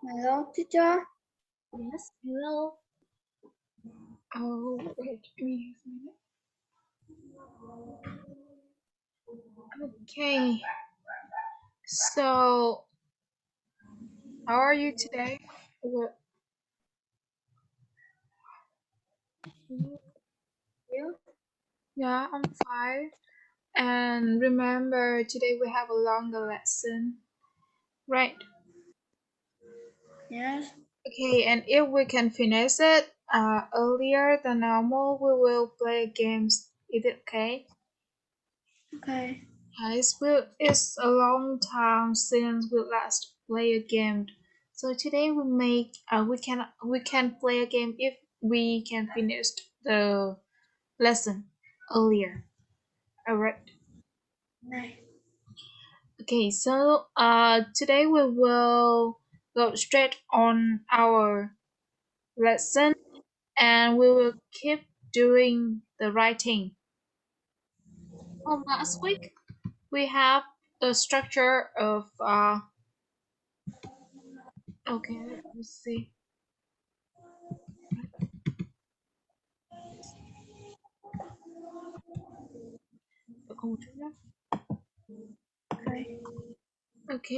Hello, teacher. Yes, hello. Oh, wait, give me a minute. Okay, so how are you today? Well, You? yeah, I'm fine. And remember, today we have a longer lesson, right? Yes. Okay, and if we can finish it earlier than normal, we will play games. Is it okay? Okay. It's a long time since we last play a game. So today we can play a game if we can finish the lesson earlier. Alright. Này. Okay, so today we will go straight on our lesson and we will keep doing the writing. Last week we have the structure of okay, let me see. Không một chút nhé. Okay. Ok,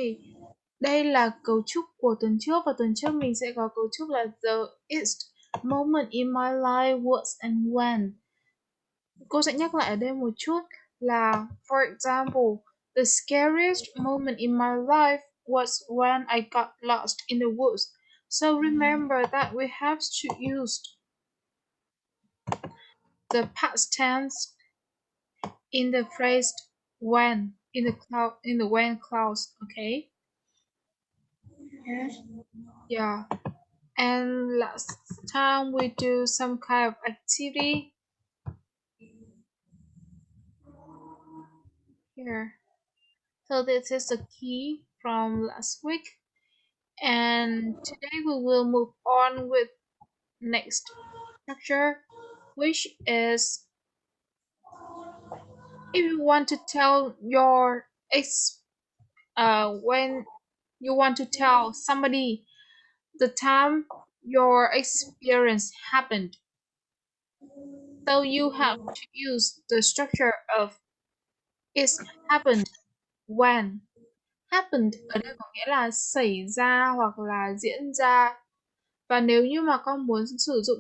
đây là cấu trúc của tuần trước và tuần trước mình sẽ có cấu trúc là the is moment in my life was and when. Cô sẽ nhắc lại ở đây một chút là for example, the scariest moment in my life was when I got lost in the woods. So remember that we have to use the past tense in the phrase when in the when clause, okay? Yes. Yeah. And last time we do some kind of activity here. So this is the key from last week. And today we will move on with next structure, which is if you want to tell your ex when you want to tell somebody the time your experience happened. So you have to use the structure of it happened when. Happened ở đây có nghĩa là xảy ra hoặc là diễn ra. Và nếu như mà con muốn sử dụng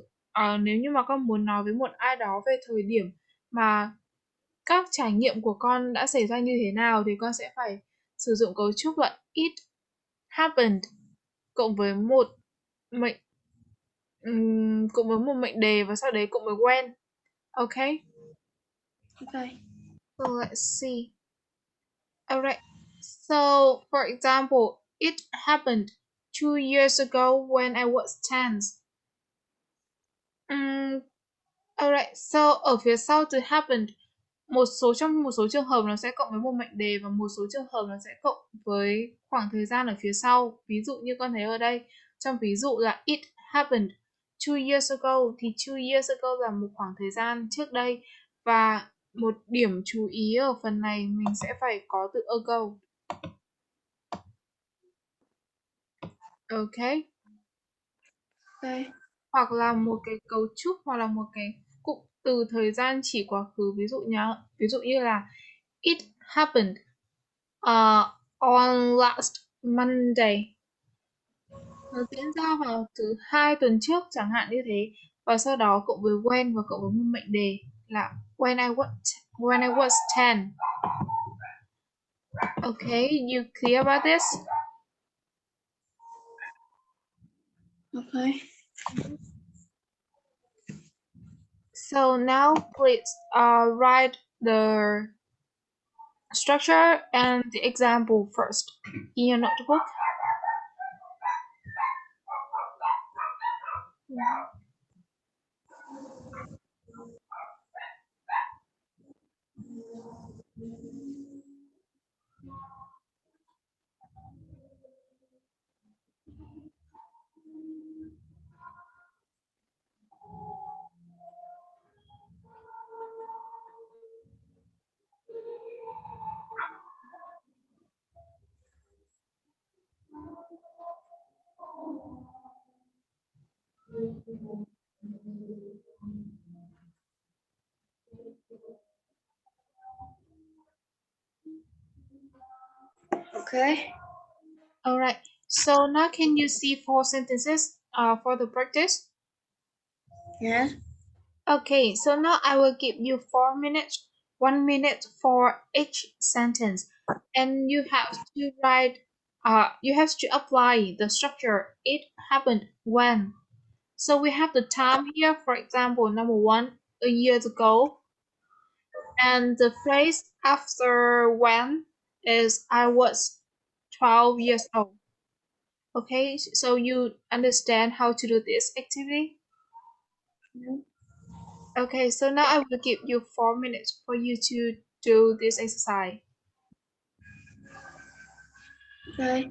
nếu như mà con muốn nói với một ai đó về thời điểm mà các trải nghiệm của con đã xảy ra như thế nào thì con sẽ phải sử dụng cấu trúc là it happened cộng với một mệnh cộng với một mệnh đề và sau đấy cộng với when. Okay? Okay. So let's see. Alright. So, for example, it happened 2 years ago when I was 10. Um, alright. So, ở phía sau từ happened, trong một số trường hợp nó sẽ cộng với một mệnh đề và một số trường hợp nó sẽ cộng với khoảng thời gian ở phía sau. Ví dụ như con thấy ở đây, trong ví dụ là it happened 2 years ago thì 2 years ago là một khoảng thời gian trước đây và một điểm chú ý ở phần này mình sẽ phải có từ ago. Okay. Okay. Hoặc là một cái cấu trúc hoặc là một cái cụm từ thời gian chỉ quá khứ, ví dụ như là it happened on last Monday, nó diễn ra vào thứ hai tuần trước chẳng hạn như thế, và sau đó cộng với when và cộng với một mệnh đề là when I was 10. Okay, you clear about this? Okay. So now please write the structure and the example first in your notebook. Okay. All right. So now can you see 4 sentences for the practice? Yes. Okay, so now I will give you 4 minutes, 1 minute for each sentence, and you have to write. You have to apply the structure. It happened when. So we have the time here. For example, number one, a year ago, and the phrase after when is I was 12 years old. Okay, so you understand how to do this activity? Mm, Okay, so now I will give you 4 minutes for you to do this exercise. Okay.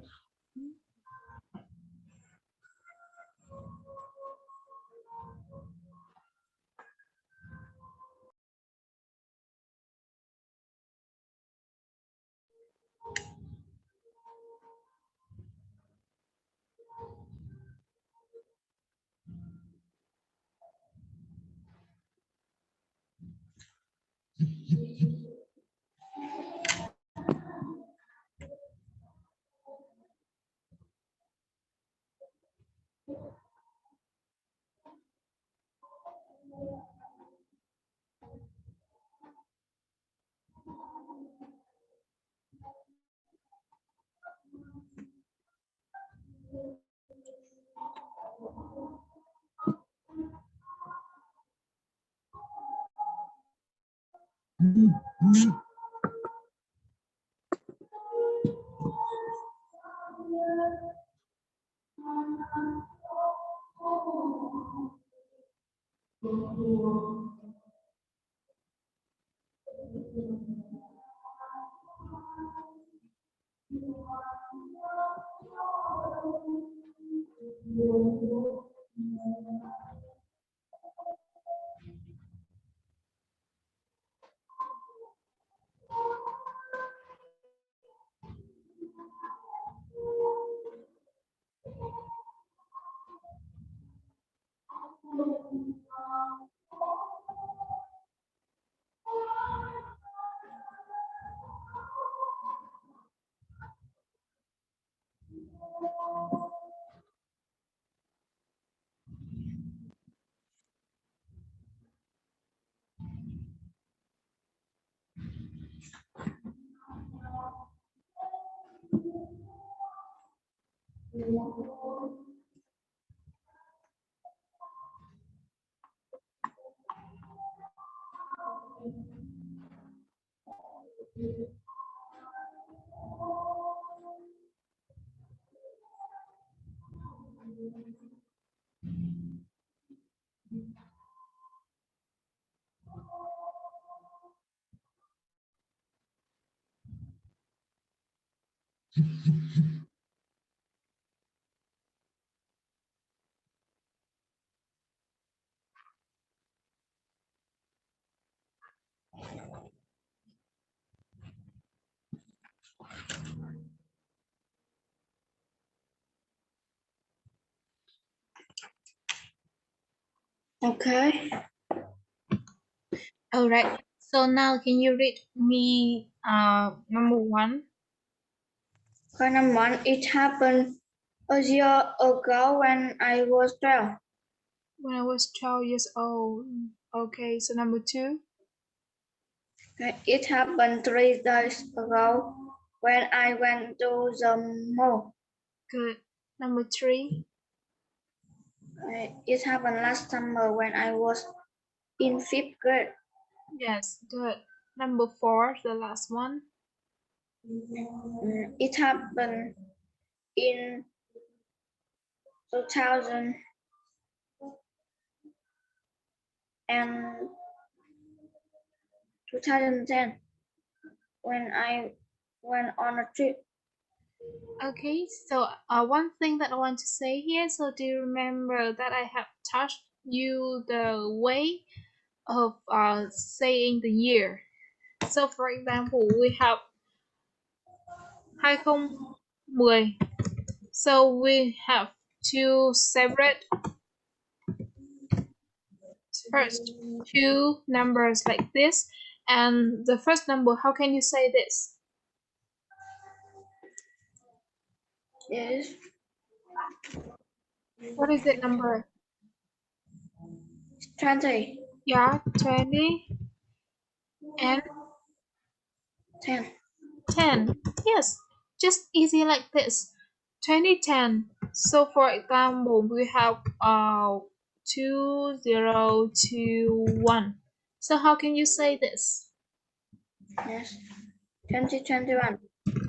Okay. All right. So now can you read me number one? Okay, number one, it happened a year ago when I was 12. When I was 12 years old. Okay, so number two. Okay, it happened 3 days ago when I went to the mall. Good. Number three. Okay, it happened last summer when I was in 5th grade. Yes, good. Number four, the last one. It happened in 2000 and 2010 when I went on a trip. Okay, so one thing that I want to say here, so do you remember that I have taught you the way of saying the year? So for example, we have 2010. So we have to separate first two numbers like this, and the first number, how can you say this? Yes. What is that number? 20. Yeah, 20 and 10. 10. Yes, just easy like this. 2010. So for example, we have 2021. So how can you say this? Yes. 2021.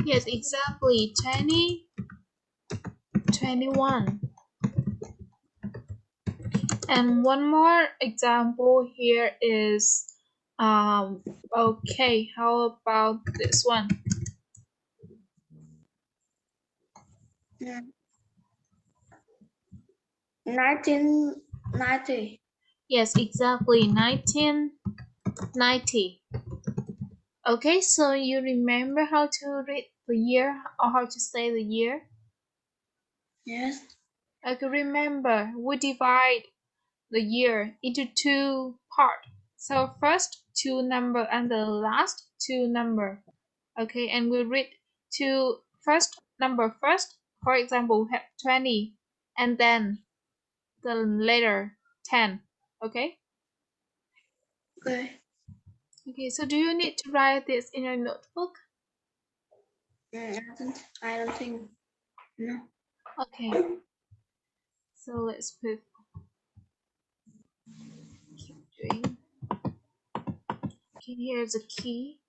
Yes, exactly. 2021. And one more example here is okay, how about this one? 1990. Yes, exactly. 1990. Okay, so you remember how to read the year or how to say the year? Yes. Okay, remember we divide the year into two parts. So first two number and the last two number. Okay, and we read two first number first. For example, we have 20 and then the later 10. Okay? Okay. Okay, so do you need to write this in your notebook? I don't think. No. Okay, so let's keep doing. Okay, here's a key.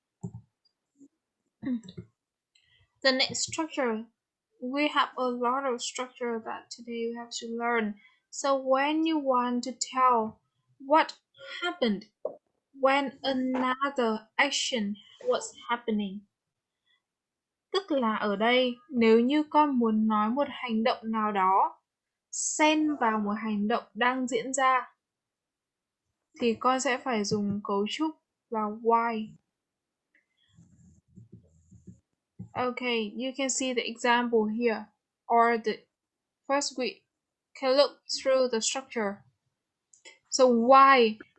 The next structure. We have a lot of structure that today we have to learn. So when you want to tell what happened when another action was happening. Tức là ở đây, nếu như con muốn nói một hành động nào đó xen vào một hành động đang diễn ra, thì con sẽ phải dùng cấu trúc là why. Okay, you can see the example here, or the first we can look through the structure. So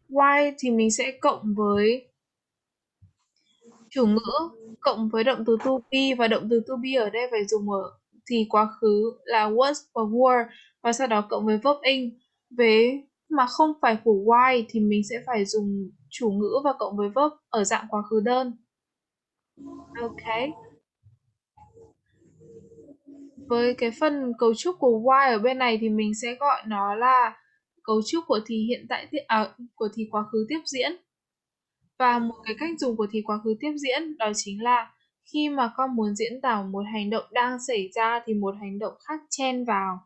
why thì mình sẽ cộng với chủ ngữ, cộng với động từ to be, và động từ to be ở đây phải dùng ở thì quá khứ là was và were, và sau đó cộng với verb in. Với mà không phải của why thì mình sẽ phải dùng chủ ngữ và cộng với verb ở dạng quá khứ đơn. Ok. Với cái phần cấu trúc của why ở bên này thì mình sẽ gọi nó là cấu trúc của thì hiện tại của thì quá khứ tiếp diễn. Và một cái cách dùng của thì quá khứ tiếp diễn đó chính là khi mà con muốn diễn tả một hành động đang xảy ra thì một hành động khác chen vào.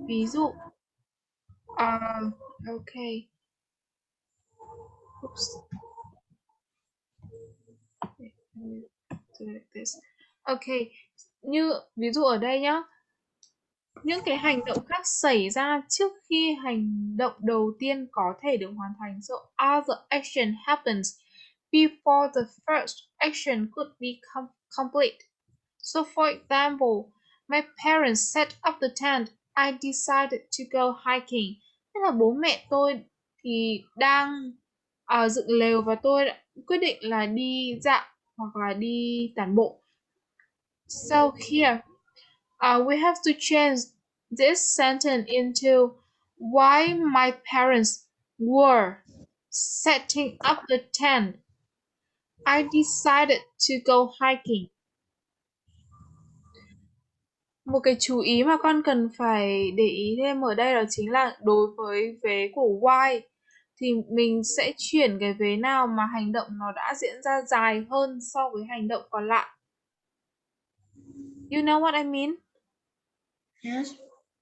Ví dụ, ok. Oops. Do like this. Ok, như ví dụ ở đây nhá, những cái hành động khác xảy ra trước khi hành động đầu tiên có thể được hoàn thành. So other action happens before the first action could be complete. So for example, my parents set up the tent. I decided to go hiking. Tức là bố mẹ tôi thì đang dựng lều và tôi đã quyết định là đi dạo hoặc là đi tản bộ. So here, we have to change this sentence into why my parents were setting up the tent. I decided to go hiking. Một cái chú ý mà con cần phải để ý thêm ở đây đó chính là đối với vế của why thì mình sẽ chuyển cái vế nào mà hành động nó đã diễn ra dài hơn so với hành động còn lại. You know what I mean? Yes.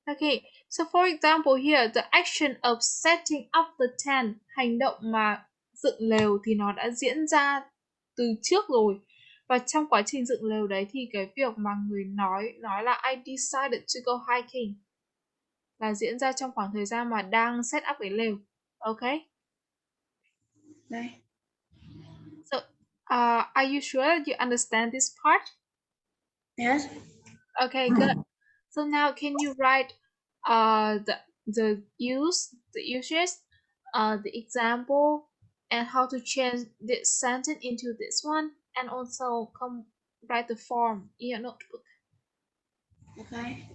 Okay, so for example here, the action of setting up the tent, hành động mà dựng lều thì nó đã diễn ra từ trước rồi. Và trong quá trình dựng lều đấy thì cái việc mà người nói là I decided to go hiking là diễn ra trong khoảng thời gian mà đang set up cái lều. Okay? Đây. So, are you sure that you understand this part? Yes. Okay, good. So now can you write the the uses, the example, and how to change this sentence into this one, and also come write the form in your notebook. Okay.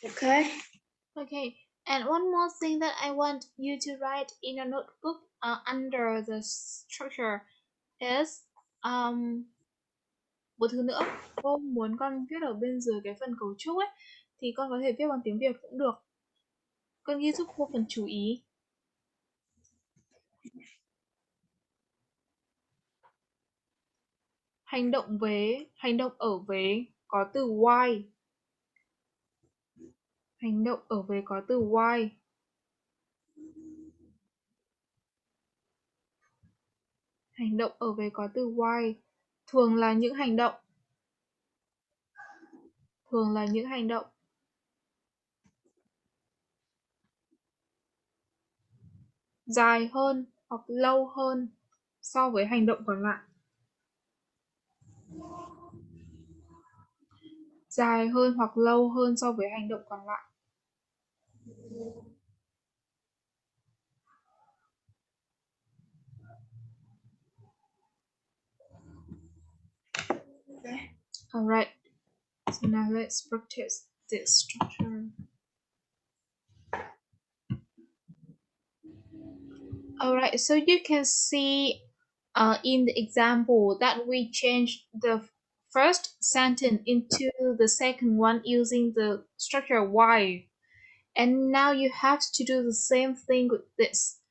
Okay. Okay, and one more thing that I want you to write in a notebook under the structure is một thứ nữa, cô muốn con viết ở bên dưới cái phần cấu trúc ấy, thì con có thể viết bằng tiếng Việt cũng được. Con ghi giúp cô phần chú ý. Hành động ở vế có từ why. Hành động ở vế có từ why. Hành động ở vế có từ why. Thường là những hành động. Thường là những hành động. Dài hơn hoặc lâu hơn so với hành động còn lại. Dài hơn hoặc lâu hơn so với hành động còn lại. Okay. Alright, so now let's practice this structure. Alright, so you can see in the example that we changed the first sentence into the second one using the structure why. And now you have to do the same thing with this.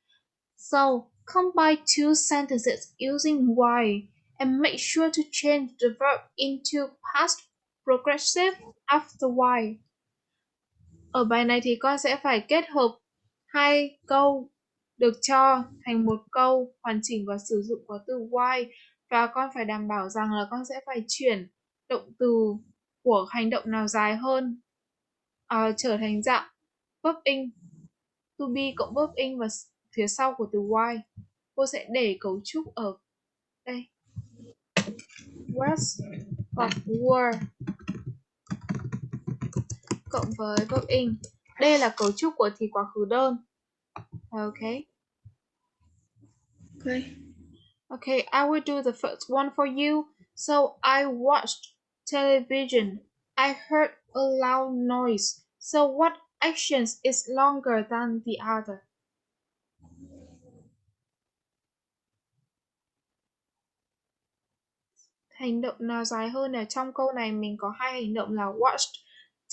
So combine two sentences using why and make sure to change the verb into past progressive after why. Ở bài này thì con sẽ phải kết hợp hai câu được cho thành một câu hoàn chỉnh và sử dụng có từ why, và con phải đảm bảo rằng là con sẽ phải chuyển động từ của hành động nào dài hơn trở thành dạng verb in, to be cộng verb in và phía sau của từ why. Cô sẽ để cấu trúc ở đây, was hoặc were cộng với verb in. Đây là cấu trúc của thì quá khứ đơn. Okay. Okay. Okay, I will do the first one for you. So I watched television. I heard a loud noise. So what actions is longer than the other? Hành động nào dài hơn? Ở trong câu này mình có hai hành động là watched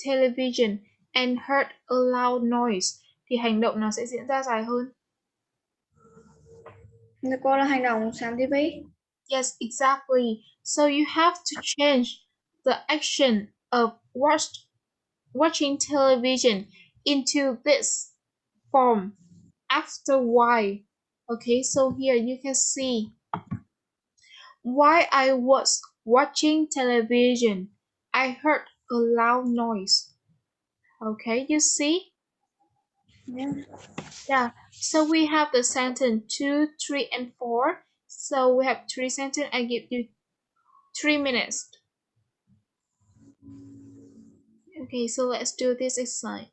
television and heard a loud noise. Thì hành động nào sẽ diễn ra dài hơn? Cô là hành động xem TV. Yes, exactly. So you have to change the action of watching television into this form after why. Okay, so here you can see why I was watching television. I heard a loud noise. Okay, you see? Yeah. Yeah, so we have the sentence 2, 3, and 4. So we have 3 sentences. I give you 3 minutes. Okay, so let's do this exercise.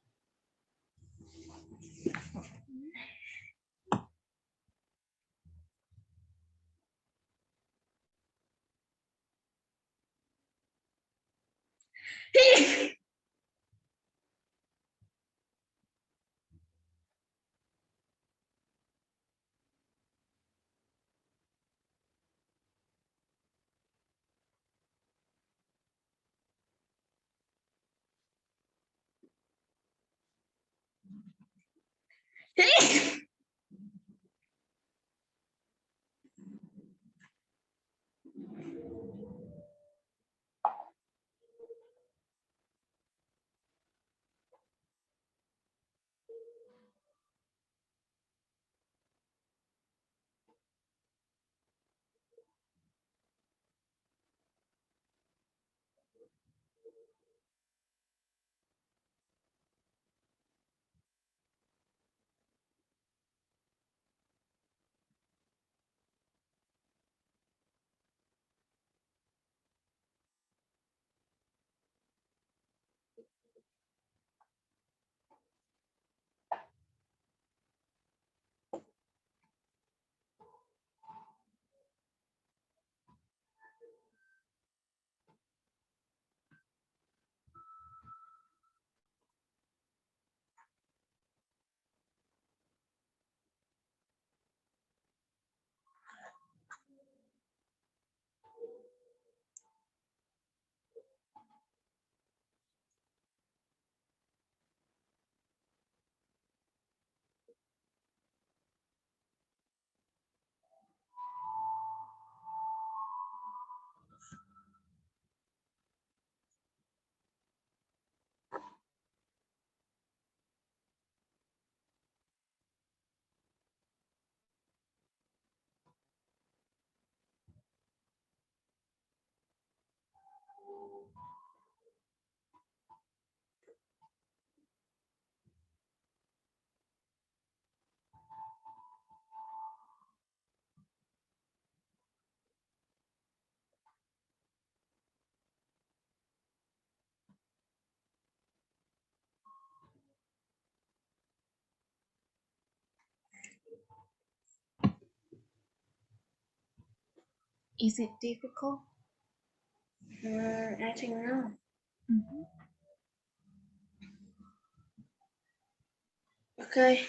Is it difficult? I think no. Mhm. Okay.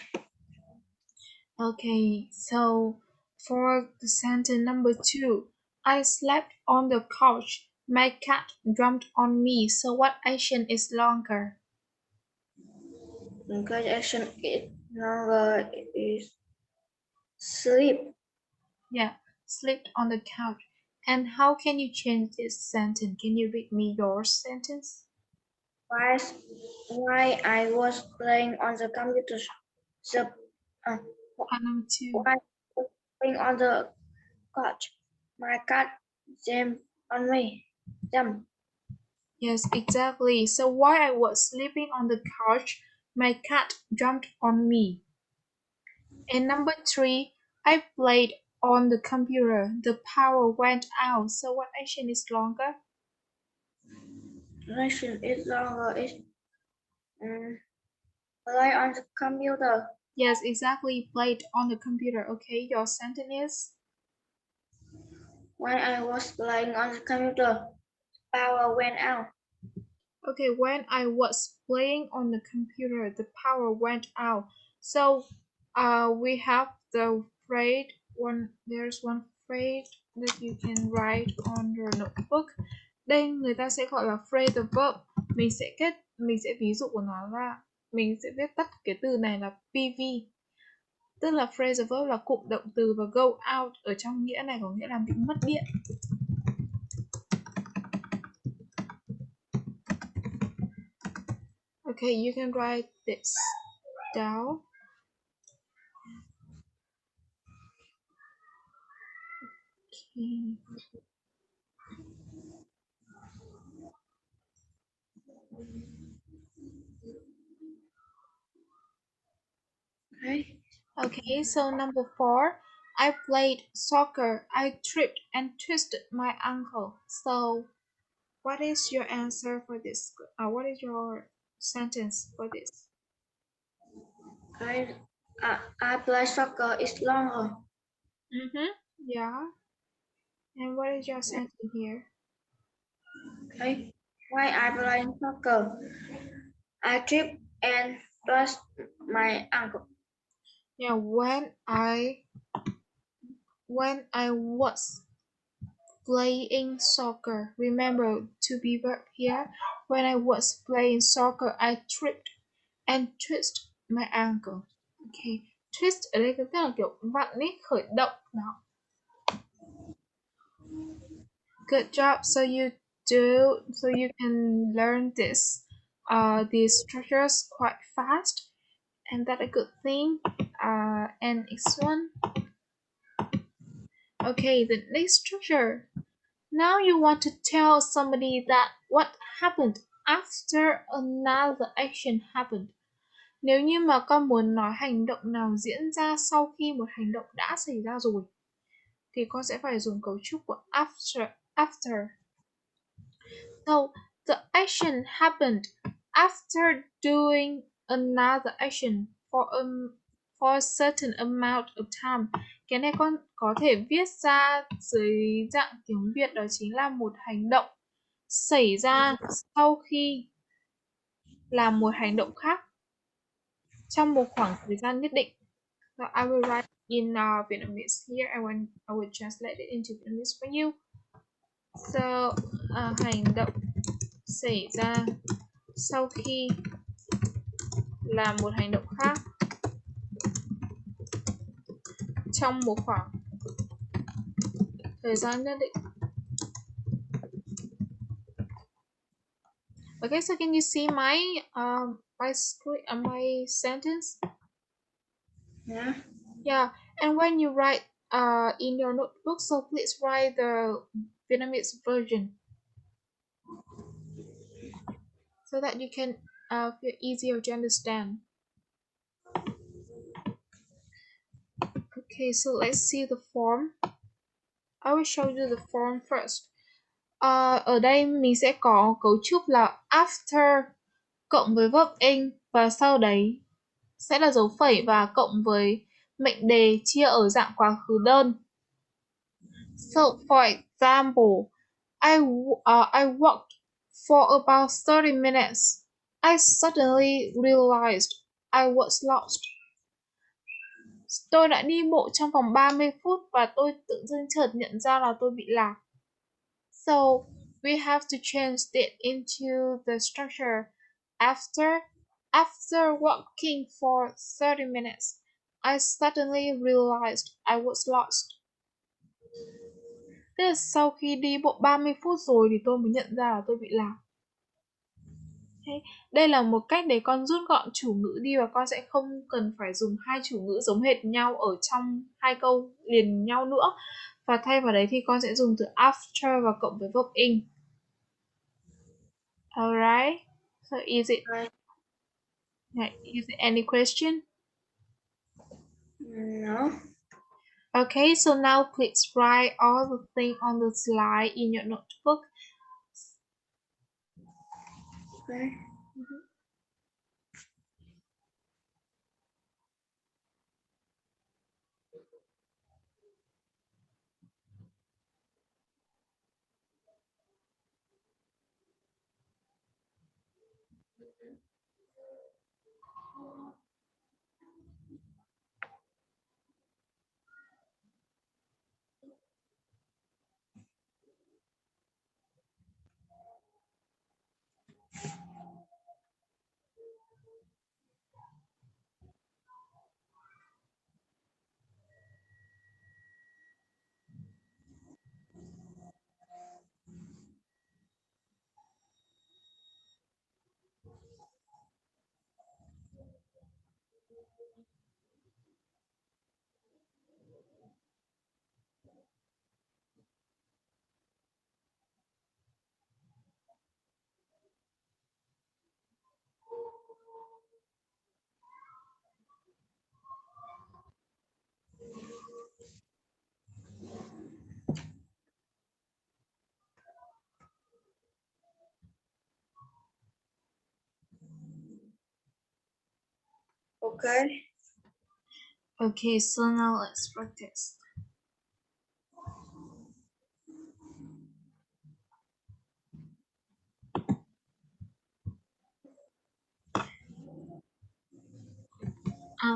Okay, so for the sentence number 2, I slept on the couch. My cat jumped on me. So what action is longer? Good action is longer is sleep. Yeah, slept on the couch. And how can you change this sentence? Can you read me your sentence? Why, why I was playing on the computer. The, uh, Number 2. why I was playing on the couch. My cat jumped on me. Jump. Yes, exactly. So while I was sleeping on the couch, my cat jumped on me. And number 3, I played on the computer. The power went out. So what action is longer? Action is longer is play on the computer. Yes, exactly. Played on the computer. Okay, your sentence is? When I was playing on the computer, power went out. Okay, when I was playing on the computer, the power went out. So, we have the phrase one. There's one phrase that you can write on your notebook. Đây người ta sẽ gọi là phrasal verb. Mình sẽ ví dụ của nó là mình sẽ viết tắt cái từ này là PV. Tức là phrasal verb là cụm động từ và go out ở trong nghĩa này có nghĩa là bị mất điện. Okay, you can write this down. Okay. Okay. Okay, so number 4, I played soccer. I tripped and twisted my ankle. So, what is your answer for this? What is your sentence for this? I, I play soccer is longer. Yeah. And what is your sentence here? Okay. Why I play soccer? I trip and twist my ankle. Yeah, when I was playing soccer. Remember to be verb here. When I was playing soccer, I tripped and twist my ankle. Okay, twist ở đây có nghĩa là kiểu vặn ấy, khởi động đó. Good job. So you can learn these structures quite fast, and that's a good thing. And next one. Okay, the next structure. Now you want to tell somebody that what happened after another action happened. Nếu như mà con muốn nói hành động nào diễn ra sau khi một hành động đã xảy ra rồi, thì con sẽ phải dùng cấu trúc của after. So, the action happened after doing another action for a certain amount of time. Cái này con có thể viết ra dưới dạng tiếng Việt, đó chính là một hành động xảy ra sau khi làm một hành động khác trong một khoảng thời gian nhất định. So I will write in Vietnamese here and I will translate it into Vietnamese for you. So, hành động xảy ra sau khi làm một hành động khác trong một khoảng thời gian nhất định. Okay, so can you see my sentence? Yeah. Yeah, and when you write in your notebook, so please write the Vietnamese version so that you can feel easier to understand. Okay, so let's see the form. I will show you the form first. Ở đây mình sẽ có cấu trúc là after cộng với verb in và sau đấy sẽ là dấu phẩy và cộng với mệnh đề chia ở dạng quá khứ đơn. So, for example, I walked for about 30 minutes. I suddenly realized I was lost. Tôi đã đi bộ trong vòng 30 phút và tôi tự dưng chợt nhận ra là tôi bị lạc. So, we have to change it into the structure. After walking for 30 minutes, I suddenly realized I was lost. Tức là sau khi đi bộ 30 phút rồi thì tôi mới nhận ra là tôi bị lạc. Okay. Đây là một cách để con rút gọn chủ ngữ đi và con sẽ không cần phải dùng hai chủ ngữ giống hệt nhau ở trong hai câu liền nhau nữa. Và thay vào đấy thì con sẽ dùng từ after và cộng với verb in. Alright. So is it any question? No. Okay, so now please write all the things on the slide in your notebook. Okay. Okay. Okay, so now let's practice.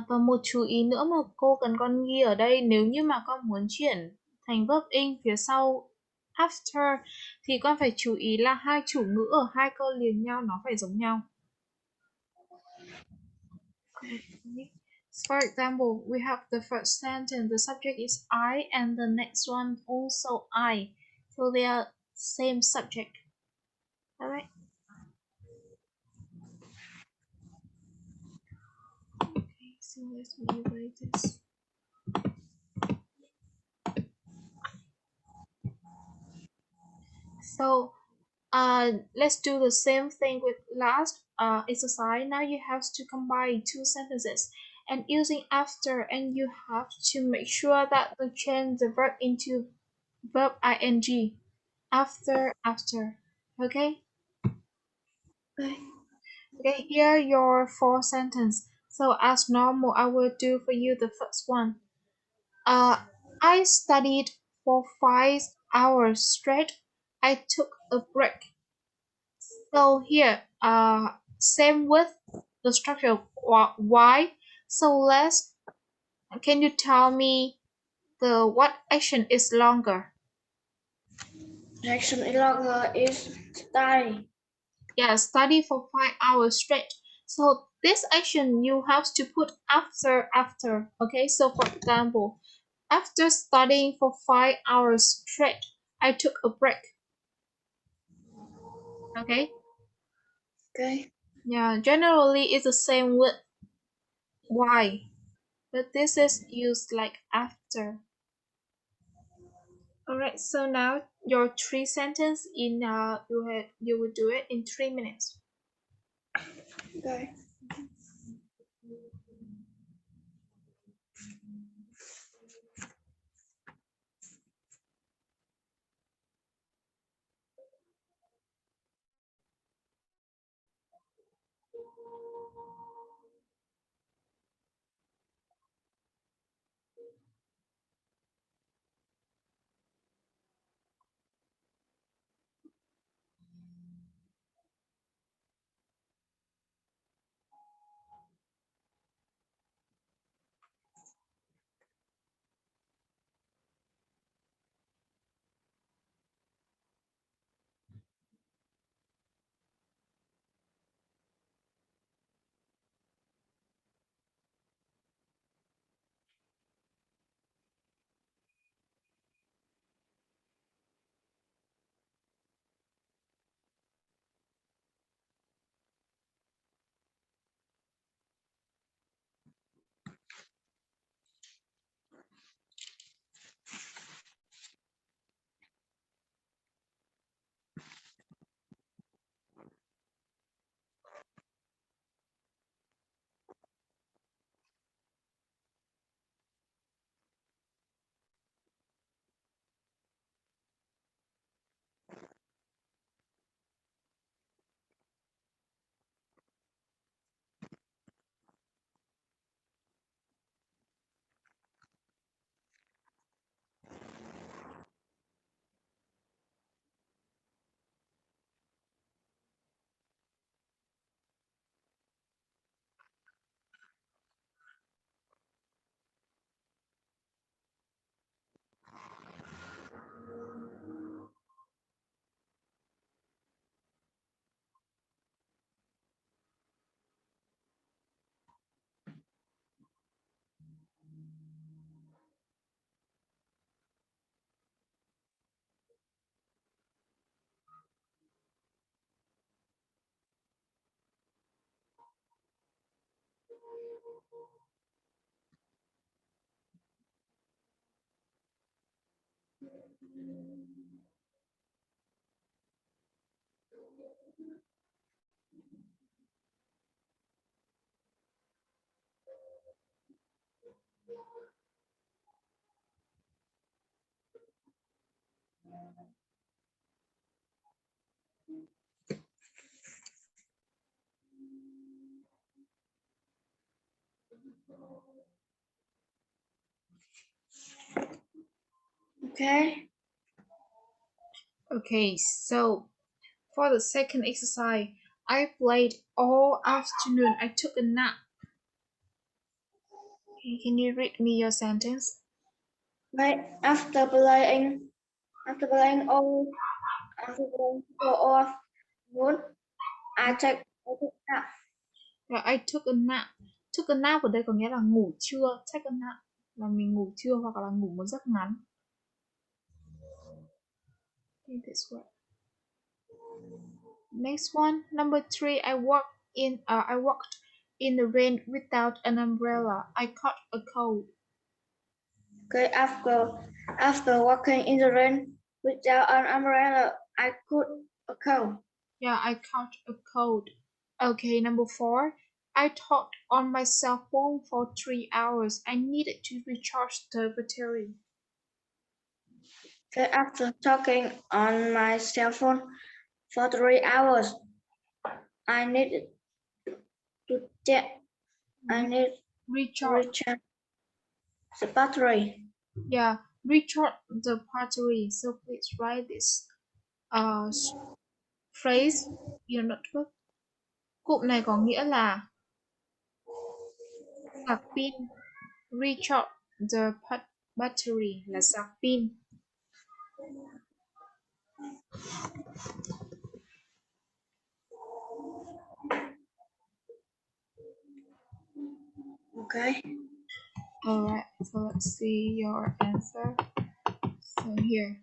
Và một chú ý nữa mà cô cần con ghi ở đây, nếu như mà con muốn chuyển thành verb in phía sau after thì con phải chú ý là hai chủ ngữ ở hai câu liền nhau nó phải giống nhau. Okay. For example, we have the first sentence, the subject is I, and the next one also I. So they are same subject. Alright. Okay, so let me write this. So let's do the same thing with last exercise. Now you have to combine two sentences and using after, and you have to make sure that you change the verb into verb ing. After. Okay. Okay, here are your four sentences. So as normal, I will do for you the first one. I studied for 5 hours straight. I took a break. So here, same with the structure why. So can you tell me what action is longer? Action longer is study. Yeah, study for 5 hours straight. So this action you have to put after. Okay, so for example, after studying for 5 hours straight, I took a break. Okay. Okay. Yeah, generally it's the same with why, but this is used like after. Alright, so now your three sentence in you will do it in 3 minutes. Okay. Okay. Okay, so for the second exercise, I played all afternoon. I took a nap. Okay, can you read me your sentence? Right after playing for all afternoon, I took nap. Rồi I took a nap. Took a nap ở đây có nghĩa là ngủ trưa. Take a nap là mình ngủ trưa hoặc là ngủ một giấc ngắn. Okay, this way. Next one, number 3. I walked in the rain without an umbrella. I caught a cold. Okay, after walking in the rain without an umbrella, I caught a cold. Yeah, I caught a cold. Okay, number 4. I talked on my cell phone for 3 hours. I needed to recharge the battery. Okay, after talking on my cell phone for 3 hours, I needed to check. I need Recharge. recharge the battery. Yeah, recharge the battery. So please write this phrase in your notebook. Cụm này có nghĩa là sạc pin. Recharge the battery là sạc pin. Okay. Alright, so let's see your answer. So here.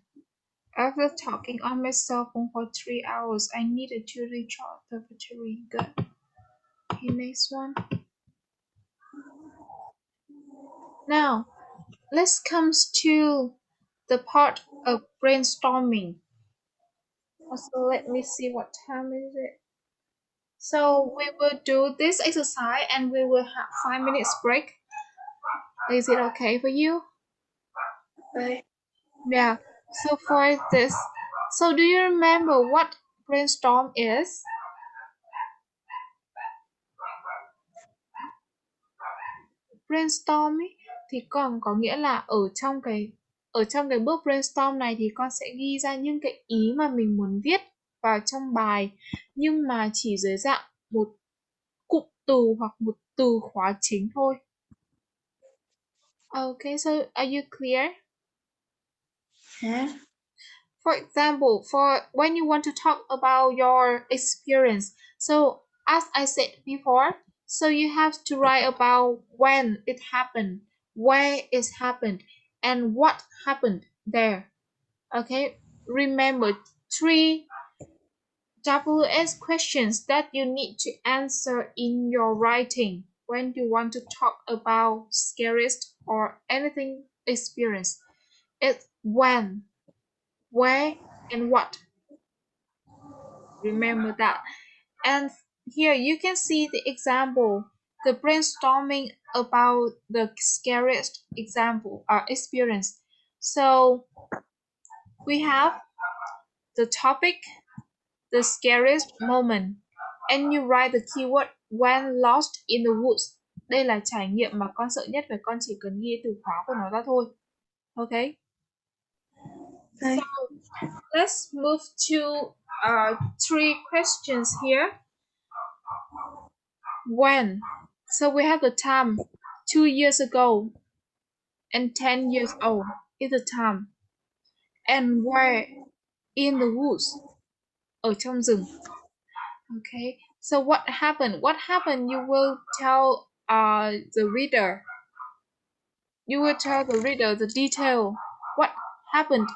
After talking on my cell phone for 3 hours, I needed to recharge the battery. Good. Okay, next one. Now, let's come to the part of brainstorming. Also, let me see what time is it. So we will do this exercise and we will have 5 minutes break. Is it okay for you? Okay. Yeah. So for this, so do you remember what brainstorm is? Brainstorm ấy, thì còn có nghĩa là ở trong cái bước brainstorm này thì con sẽ ghi ra những cái ý mà mình muốn viết vào trong bài, nhưng mà chỉ dưới dạng một cụm từ hoặc một từ khóa chính thôi. Okay, so are you clear? Yeah. For example, for when you want to talk about your experience, so as I said before, so you have to write about when it happened, where it happened, and what happened there. Okay, remember 3 WS questions that you need to answer in your writing when you want to talk about scariest or anything experience. It's when, where, and what. Remember that. And here you can see the example, the brainstorming about the scariest example or experience. So we have the topic, the scariest moment, and you write the keyword when lost in the woods. Đây là trải nghiệm mà con sợ nhất và con chỉ cần ghi từ khóa của nó ra thôi. Okay? Okay. So let's move to 3 questions here. When? So we have the time 2 years ago and 10 years old is the time. And where? In the woods. Ở trong rừng. Okay. So what happened? What happened? You will tell the reader. You will tell the reader the detail. What happened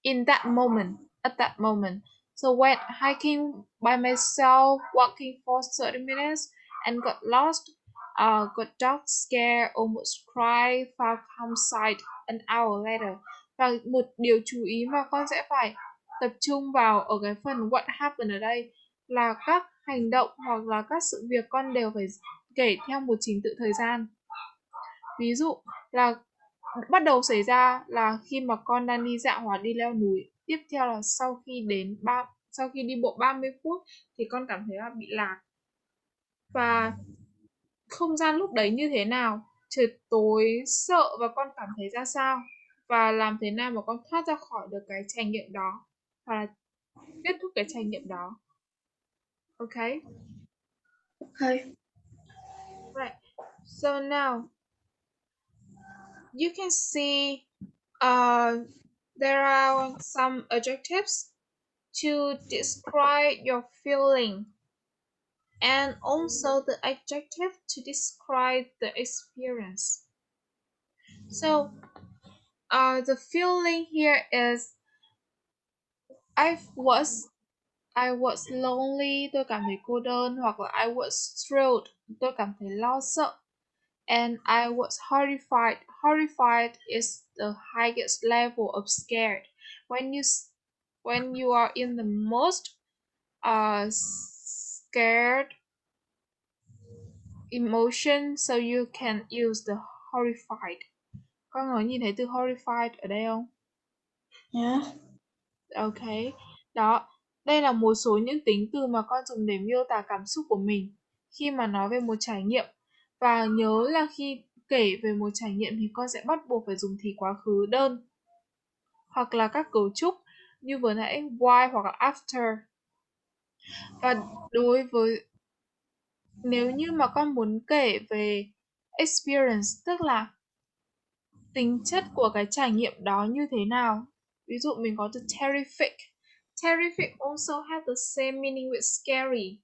in that moment, at that moment. So went hiking by myself, walking for 30 minutes and got lost. got dog scared, almost cried, found campsite an hour later. Và một điều chú ý mà con sẽ phải tập trung vào ở cái phần what happened ở đây là các hành động hoặc là các sự việc con đều phải kể theo một trình tự thời gian. Ví dụ là bắt đầu xảy ra là khi mà con đang đi dạo hoặc đi leo núi. Tiếp theo là sau khi đi bộ 30 phút thì con cảm thấy là bị lạc. Và không gian lúc đấy như thế nào, trời tối sợ và con cảm thấy ra sao, và làm thế nào mà con thoát ra khỏi được cái trải nghiệm đó và là kết thúc cái trải nghiệm đó. Okay? Okay. Right. So now you can see uh, there are some adjectives to describe your feeling and also the adjective to describe the experience. So the feeling here is I was lonely, tôi cảm thấy cô đơn, hoặc là I was thrilled, tôi cảm thấy lo sợ. And I was horrified. Horrified is the highest level of scared. When you are in the most scared emotion, so you can use the horrified. Con có nhìn thấy từ horrified ở đây không? Yeah. Ok. Đó, đây là một số những tính từ mà con dùng để miêu tả cảm xúc của mình khi mà nói về một trải nghiệm. Và nhớ là khi kể về một trải nghiệm thì con sẽ bắt buộc phải dùng thì quá khứ đơn hoặc là các cấu trúc như vừa nãy while hoặc là after. Và đối với nếu như mà con muốn kể về experience, tức là tính chất của cái trải nghiệm đó như thế nào. Ví dụ mình có từ terrific. Terrific also have the same meaning with scary.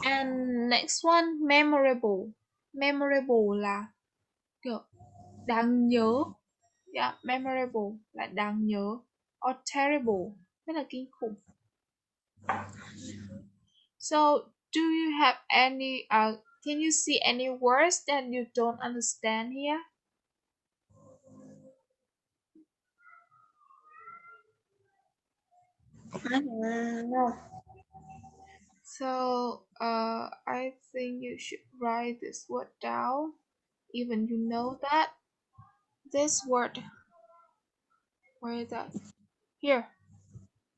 And next one, memorable. Memorable là kiểu đáng nhớ. Yeah, memorable là đáng nhớ. Or terrible, rất là kinh khủng. So, do you have any, can you see any words that you don't understand here? I don't know. So, I think you should write this word down, even you know that. This word, where is that? Here,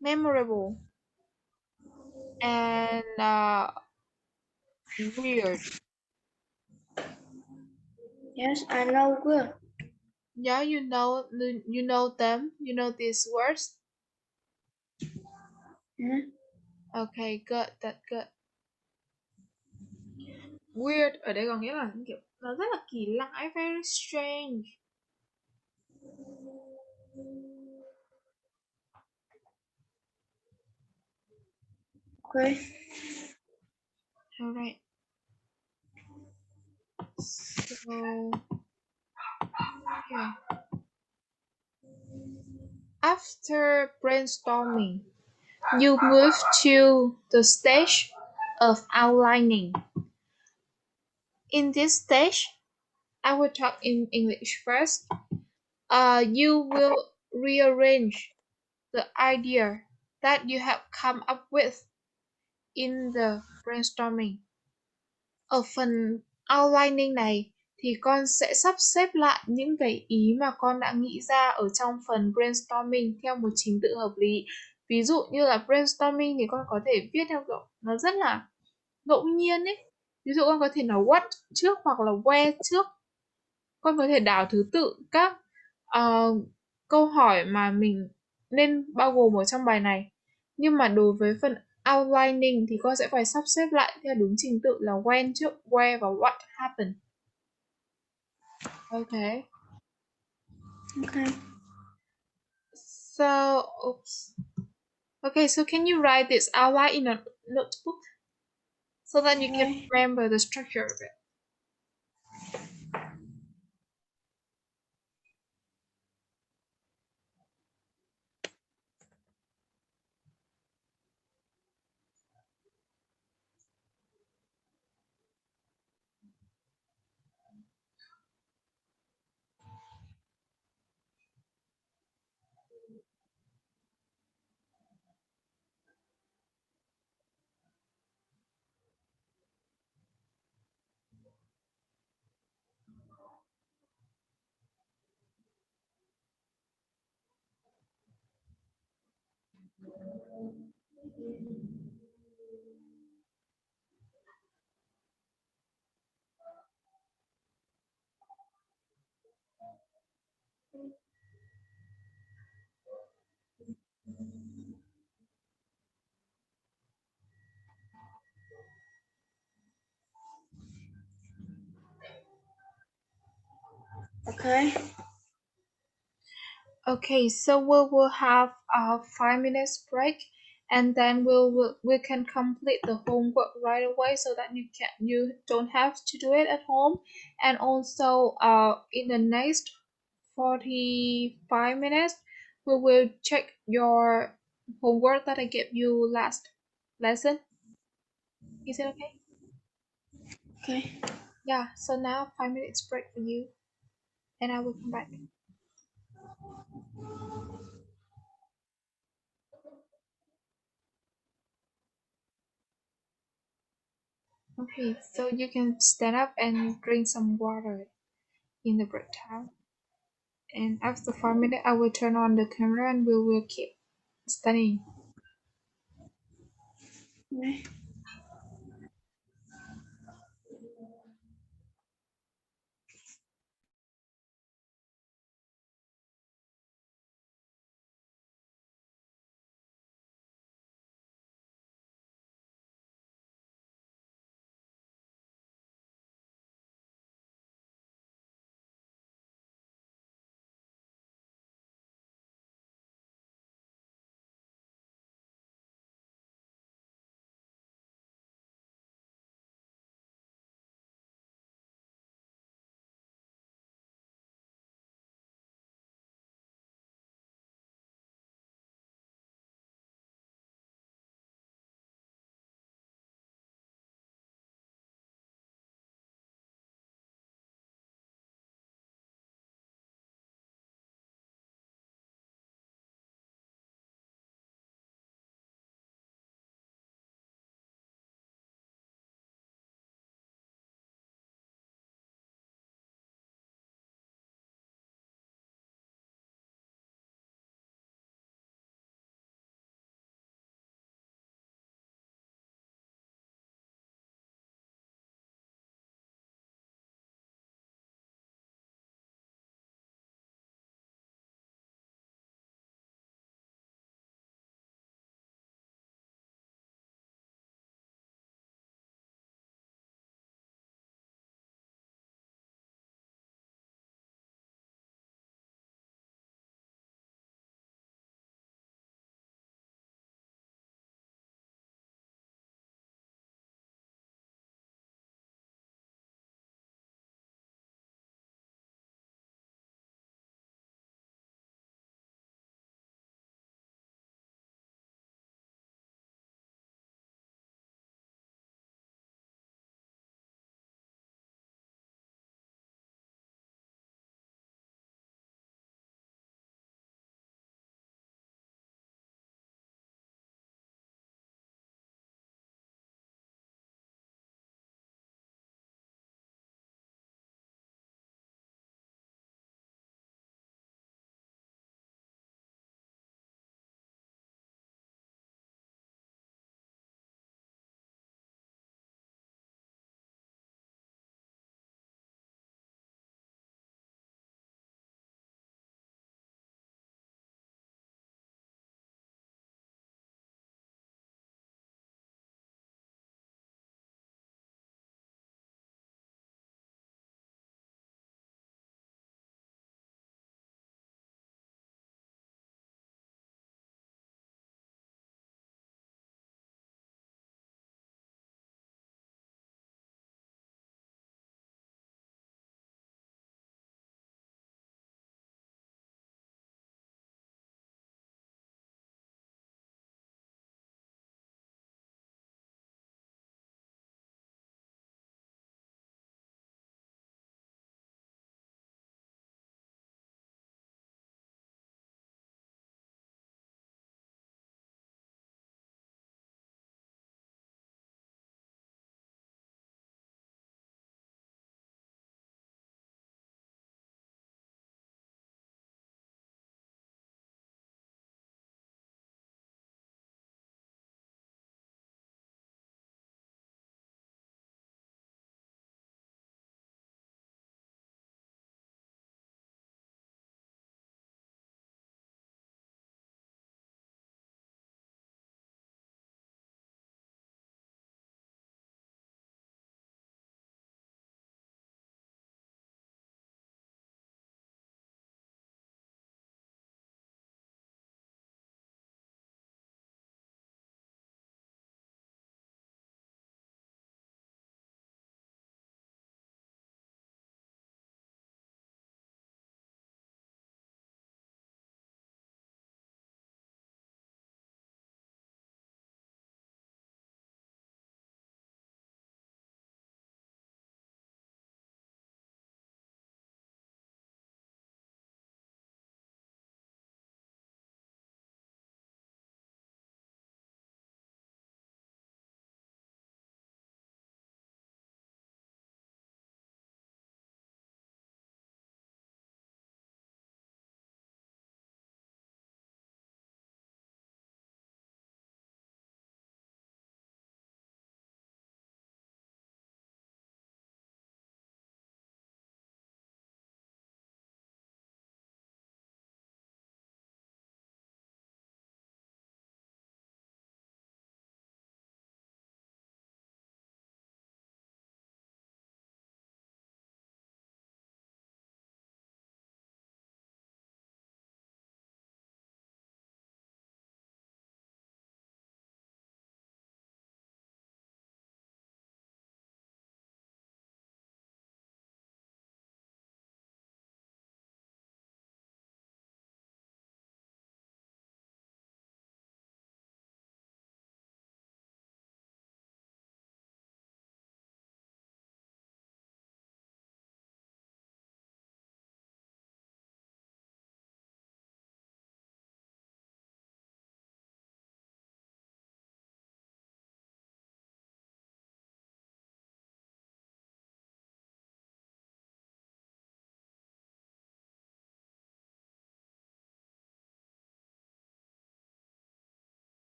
memorable and weird. Yes, I know good. Yeah, you know them. You know these words. Yeah. Okay, good, that's good. Weird ở đây có nghĩa là kiểu nó rất là kỳ lạ, very strange. Okay. Alright. So, yeah. After brainstorming, you move to the stage of outlining. In this stage, I will talk in English first. You will rearrange the idea that you have come up with in the brainstorming. Ở phần outlining này thì con sẽ sắp xếp lại những cái ý mà con đã nghĩ ra ở trong phần brainstorming theo một trình tự hợp lý. Ví dụ như là brainstorming thì con có thể viết theo kiểu nó rất là ngẫu nhiên ấy. Ví dụ con có thể nói what trước hoặc là where trước. Con có thể đảo thứ tự các câu hỏi mà mình nên bao gồm ở trong bài này. Nhưng mà đối với phần outlining thì con sẽ phải sắp xếp lại theo đúng trình tự là when trước, where và what happened. Okay. Okay. So, oops. Okay, so can you write this outline in a notebook so that you can remember the structure of it? Okay. Okay, so we will have a 5 minutes break, and then we can complete the homework right away so that you don't have to do it at home. And also in the next 45 minutes we will check your homework that I gave you last lesson. Is it okay? Okay. Yeah, so now 5 minutes break for you, and I will come back. Okay, so you can stand up and drink some water in the break time. And after 5 minutes, I will turn on the camera and we will keep studying. Okay.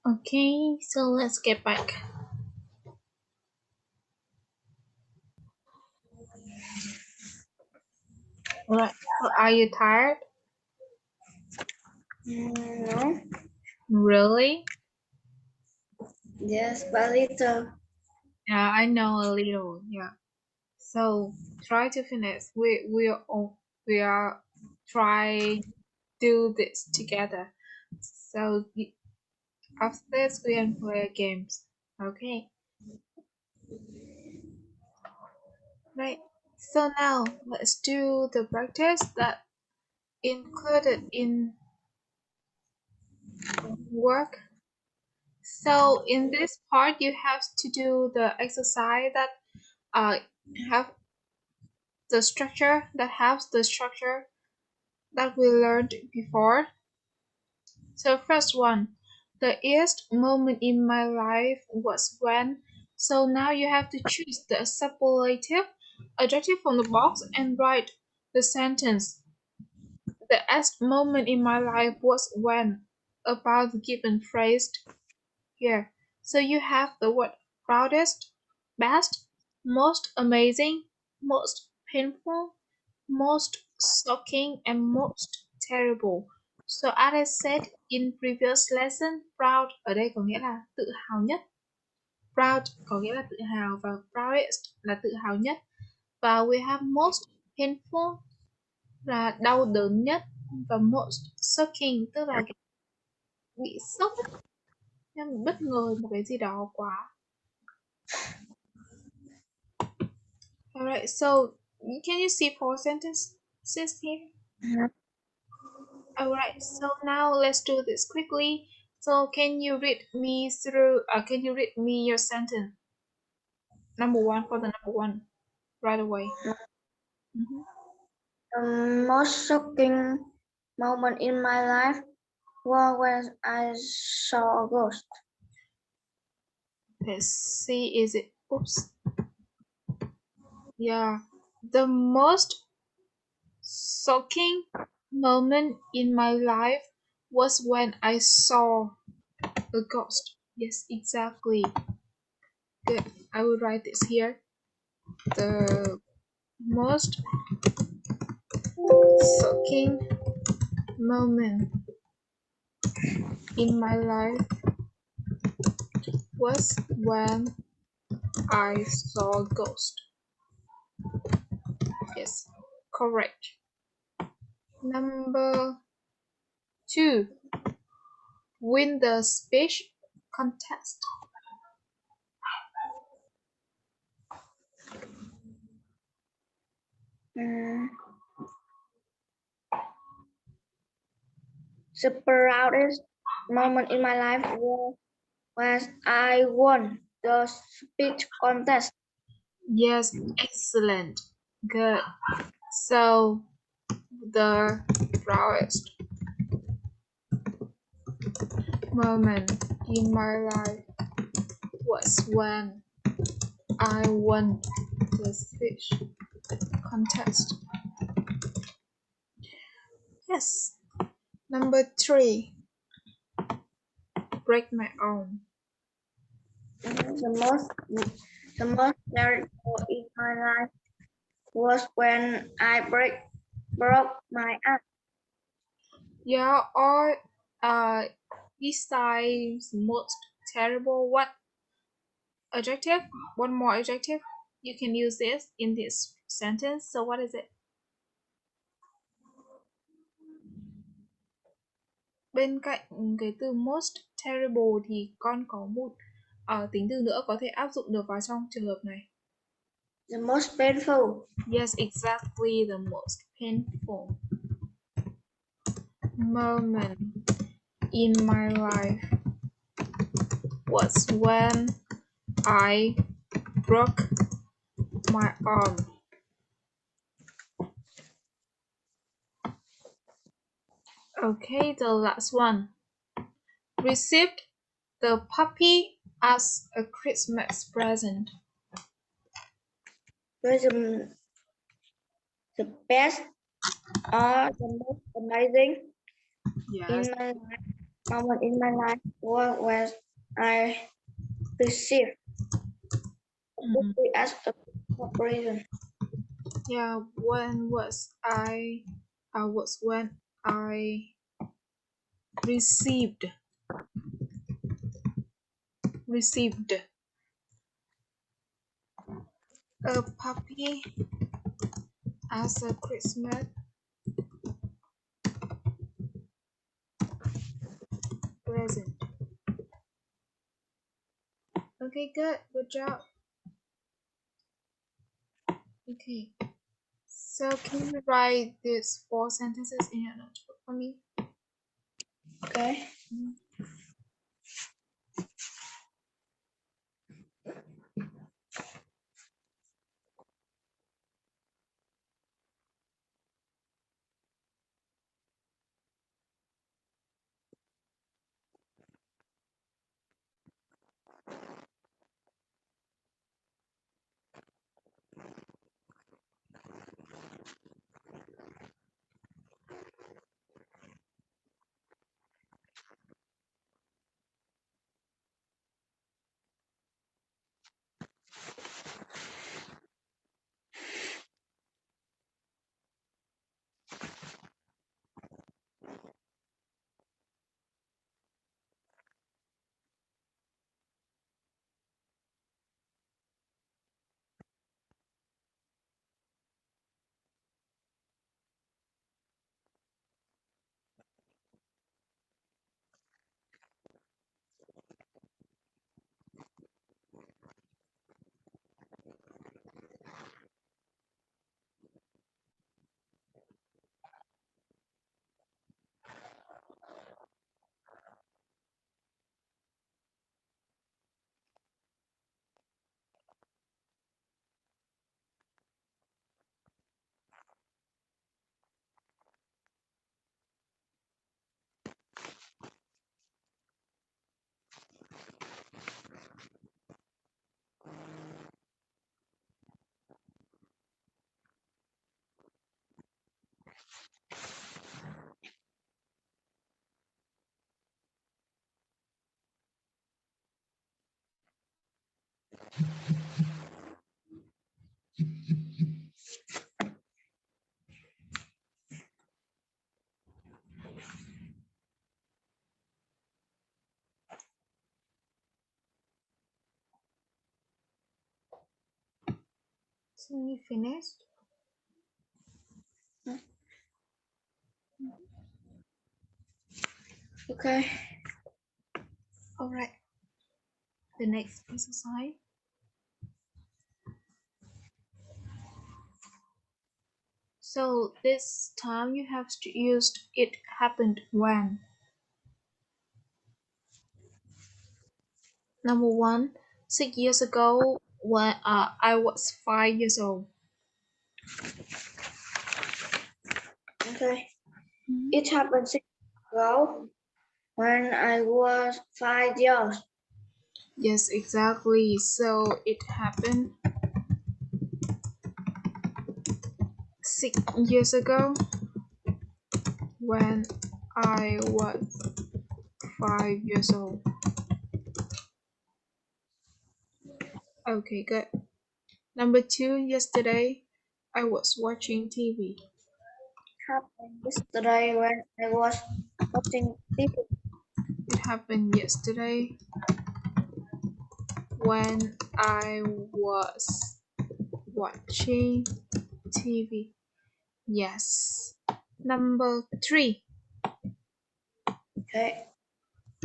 Okay, so let's get back. Alright, so are you tired? No. Really? Yes, but little. Yeah, I know a little. Yeah. So try to finish. We are try do this together. So after this we can play games. Okay. Right. So now let's do the practice that included in work. So in this part, you have to do the exercise that uh have the structure that has the structure that we learned before. So first one, the earliest moment in my life was when. So now you have to choose the superlative adjective from the box and write the sentence. The best moment in my life was when about the given phrase here. So you have the word proudest, best, most amazing, most painful, most shocking, and most terrible. So as I said in previous lesson, proud ở đây có nghĩa là tự hào nhất. Proud có nghĩa là tự hào và proudest là tự hào nhất. Và we have most painful là đau đớn nhất và most shocking tức là bị sốc em bất ngờ một cái gì đó quá. Alright, so can you see four sentences here? Mhm. Alright, so now let's do this quickly. So can you read me through? Can you read me your sentence? Number one for the number one right away. Mhm. The most shocking moment in my life was when I saw a ghost. Let's see. Is it? Oops. Yeah. The most shocking moment in my life was when I saw a ghost. Yes, exactly. Good. I will write this here. The most shocking moment in my life was when I saw a ghost. Yes, correct. Number two, win the speech contest. Mm, the proudest moment in my life was I won the speech contest. Yes, excellent. Good. So, the proudest moment in my life was when I won the speech contest. Yes. Number three, break my arm. The most terrible in my life was when I broke my arm. Yeah, or besides most terrible, what adjective? One more adjective. You can use this in this sentence. So what is it? Bên cạnh cái từ most terrible thì con có một tính từ nữa có thể áp dụng được vào trong trường hợp này. The most painful. Yes, exactly, the most painful moment in my life was when I broke my arm. Okay, the last one. Received the puppy as a Christmas present. Was the best or the most amazing in Yes, my life. moment in my life was when I received Mhm. as a reason. Yeah, when was I was when I received received a puppy as a Christmas present. Okay, good job. Okay, so can you write these four sentences in your notebook for me? Okay. So you finished? Okay. All right. The next exercise. So this time you have used it happened when. Number one, 6 years ago when I was 5 years old. Okay. It happened 6 years ago when I was 5 years. Yes, exactly. So it happened 6 years ago when I was 5 years old. Okay, good. Number two, yesterday I was watching TV. Happened yesterday when I was watching TV. It happened yesterday when I was watching TV. Yes. Number three. Okay.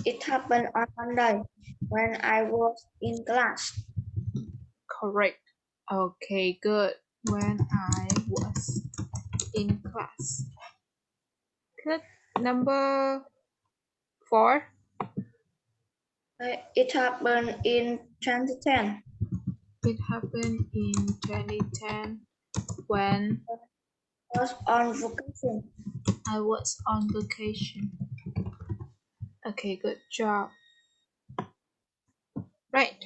It happened on Monday when I was in class. Correct. Okay, good. When I was in class. Good. Number four. Okay. It happened in 2010. It happened in 2010 when I was on vacation. I was on vacation. Okay, good job. Right.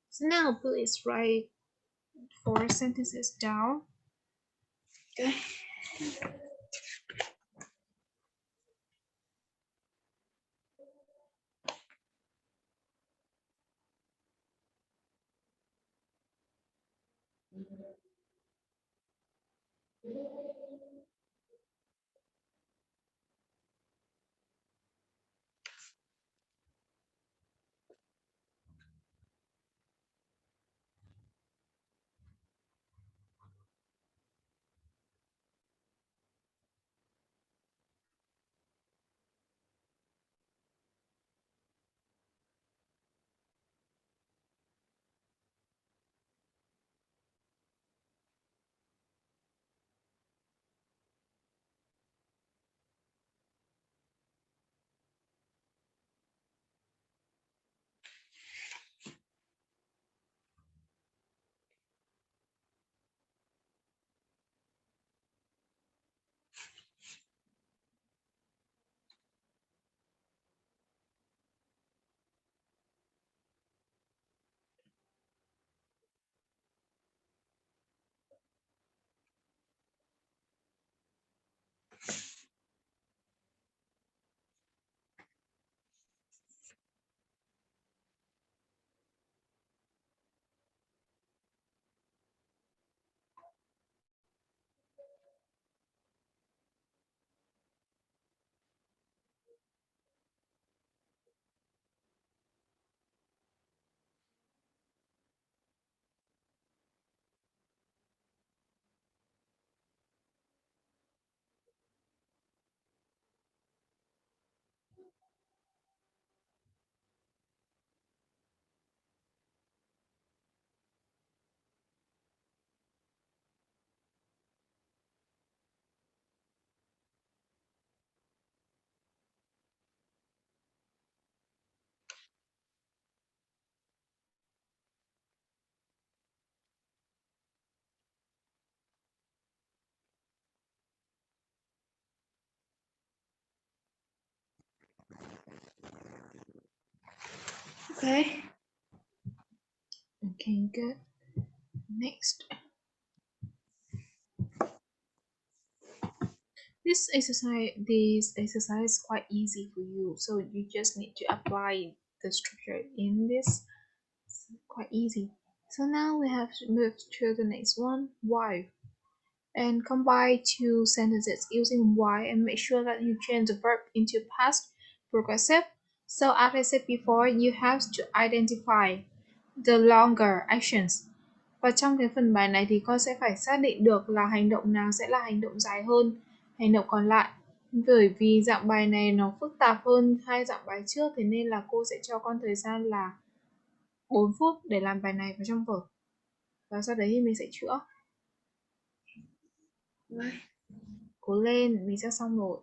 So now please write four sentences down. Okay. Okay. Okay, good. Next. This exercise is quite easy for you, so you just need to apply the structure in this. It's quite easy. So now we have to move to the next one, why. And combine two sentences using why and make sure that you change the verb into past progressive. So as I said before, you have to identify the longer actions. Và trong cái phần bài này thì con sẽ phải xác định được là hành động nào sẽ là hành động dài hơn hành động còn lại. Bởi vì dạng bài này nó phức tạp hơn hai dạng bài trước, thế nên là cô sẽ cho con thời gian là 4 phút để làm bài này vào trong vở. Và sau đấy thì mình sẽ chữa. Cố lên, mình sẽ xong rồi.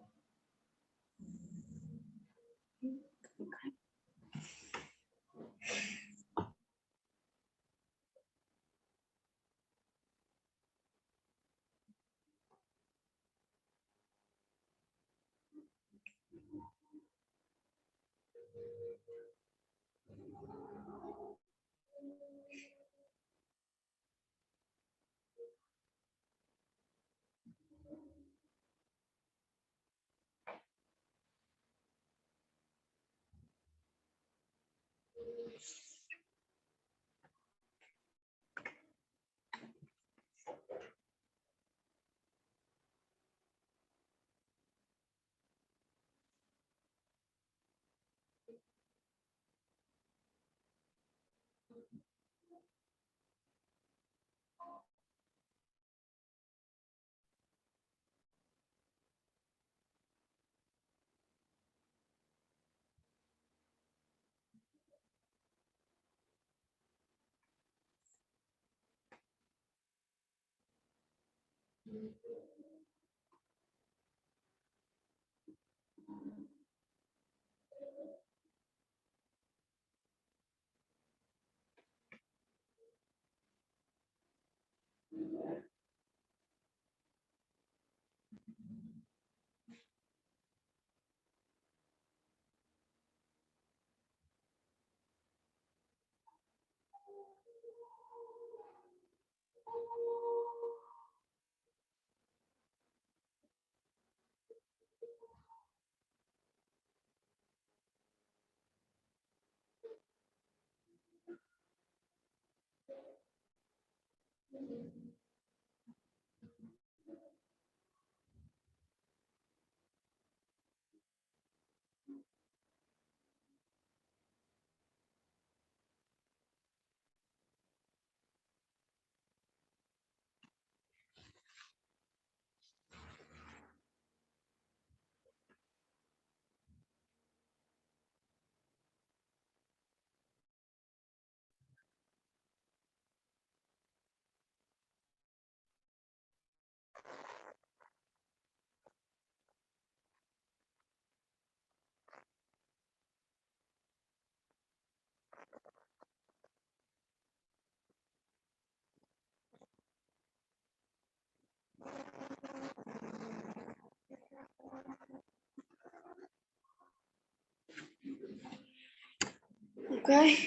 Okay.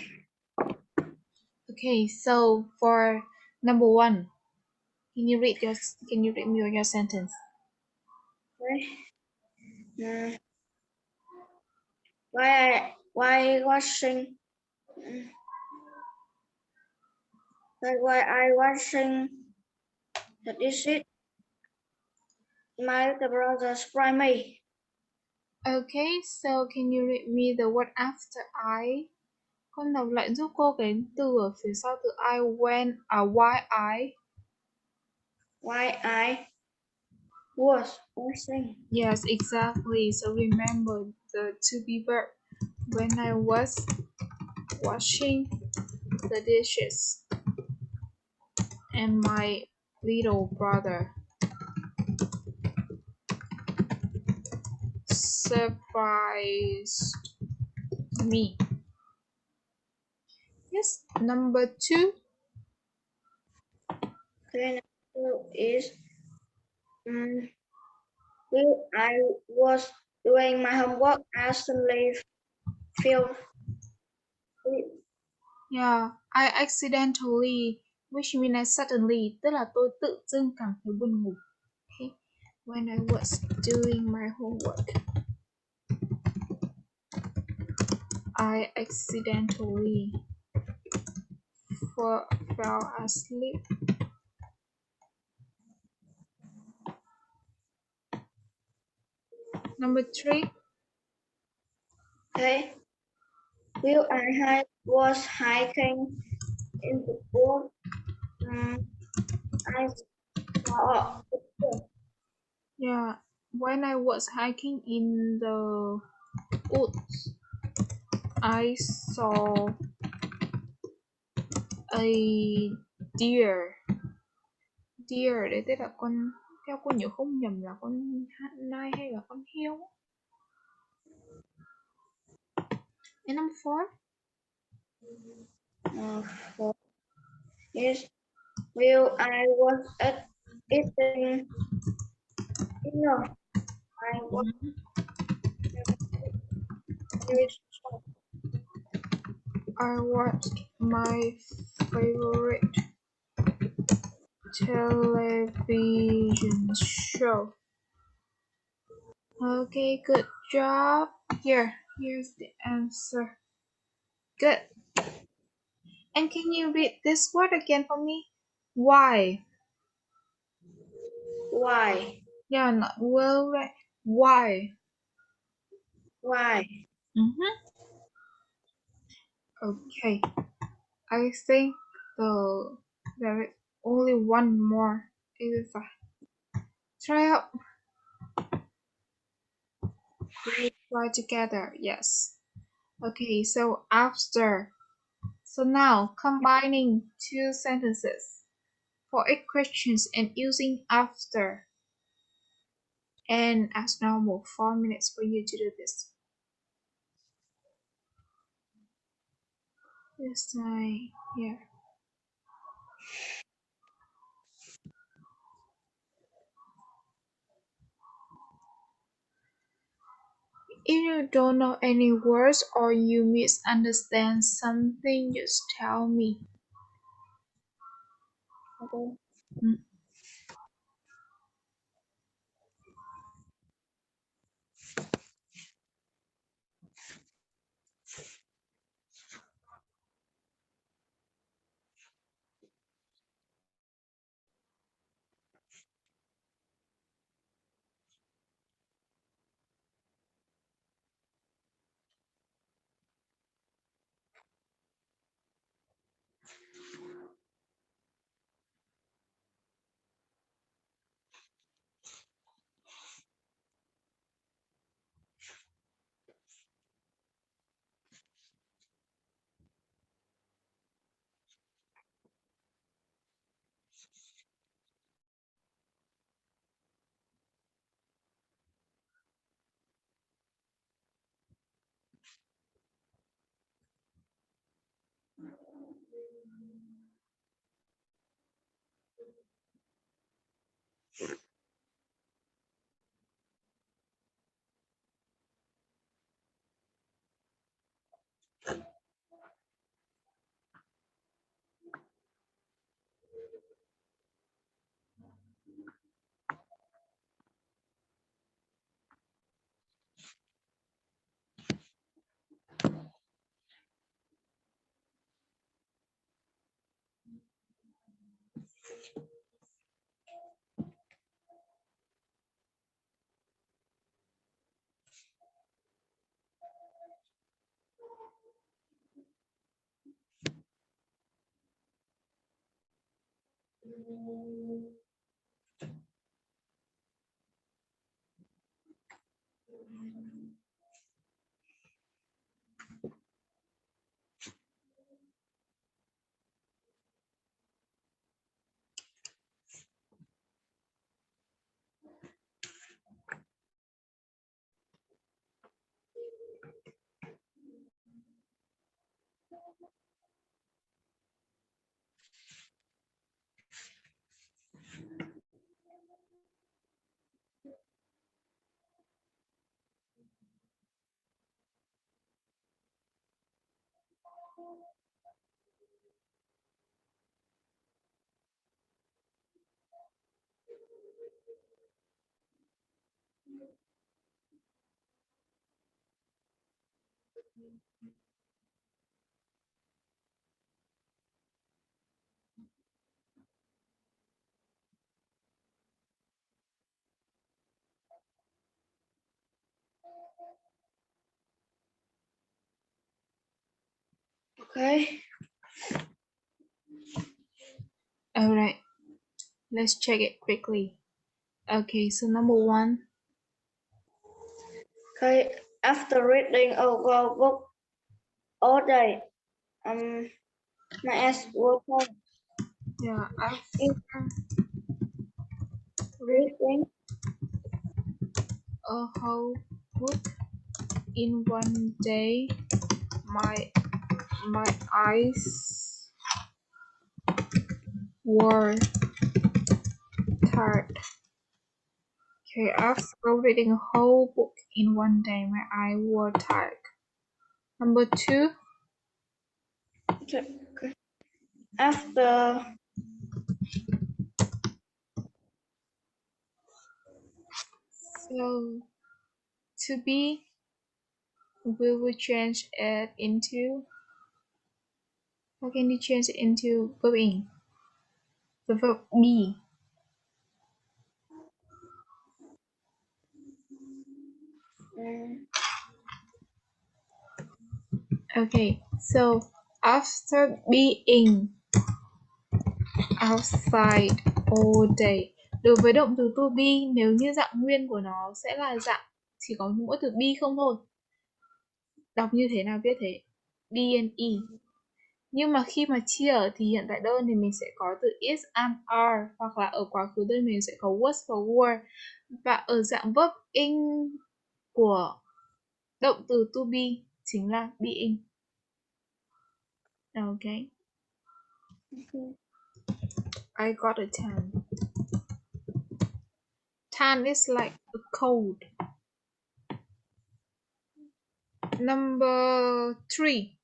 Okay, so for number one, can you read me your sentence? Okay. Mm, why washing? Why I washing the dishes? My little brother sprayed me. Okay, so can you read me the word after I? Con đọc lại giúp cô cái từ ở phía sau từ I when why I. Why I was washing. Yes, exactly. So remember the to be verb. When I was washing the dishes and my little brother surprised me. Yes, number two. Okay. Number two is well, I was doing my homework as suddenly feel Yeah, I accidentally, which means I suddenly, tức là tôi tự dưng cảm thấy buồn ngủ. Okay. When I was doing my homework, I accidentally fell asleep. Number three. okay. Well, was hiking in the woods. I saw a picture. Yeah, when I was hiking in the woods, I saw a deer. Deer đấy tức là con, theo cô nhớ không nhầm là con nai hay là con hươu. And number four. For yes, well, I was at eating dinner. I was very short. I watched my favorite television show. Okay, good job. Here's the answer. Good. And can you read this word again for me? Why? Why? Yeah, not well, right? Why? Why? Mm-hmm. Okay. I think there is only one more exercise. Try out. We try together. Yes. Okay. So after. So now combining two sentences for 8 questions and using after. And as normal, 4 minutes for you to do this. This time here. If you don't know any words or you misunderstand something, just tell me. Okay. Mm. Okay. All right, let's check it quickly. Okay, so number 1. Okay. After reading a book all day, my eyes were tired. Yeah, I've read Reading a whole book in one day. My my eyes were tired. Okay, after reading a whole book in one day, my eyes were tired. Number 2. Okay. After So to be, we will change it into. How can you change it into verb in? The verb be. Okay, so after being outside all day. Đối với động từ to be, nếu như dạng nguyên của nó sẽ là dạng chỉ có mỗi từ be không thôi. Đọc như thế nào viết thế. Be and e. Nhưng mà khi mà chia ở thì hiện tại đơn thì mình sẽ có từ is, am, are, hoặc là ở quá khứ đơn mình sẽ có was và were. Và ở dạng verb in của động từ to be chính là being. Okay. I got a 10. 10 is like a cold. Number 3.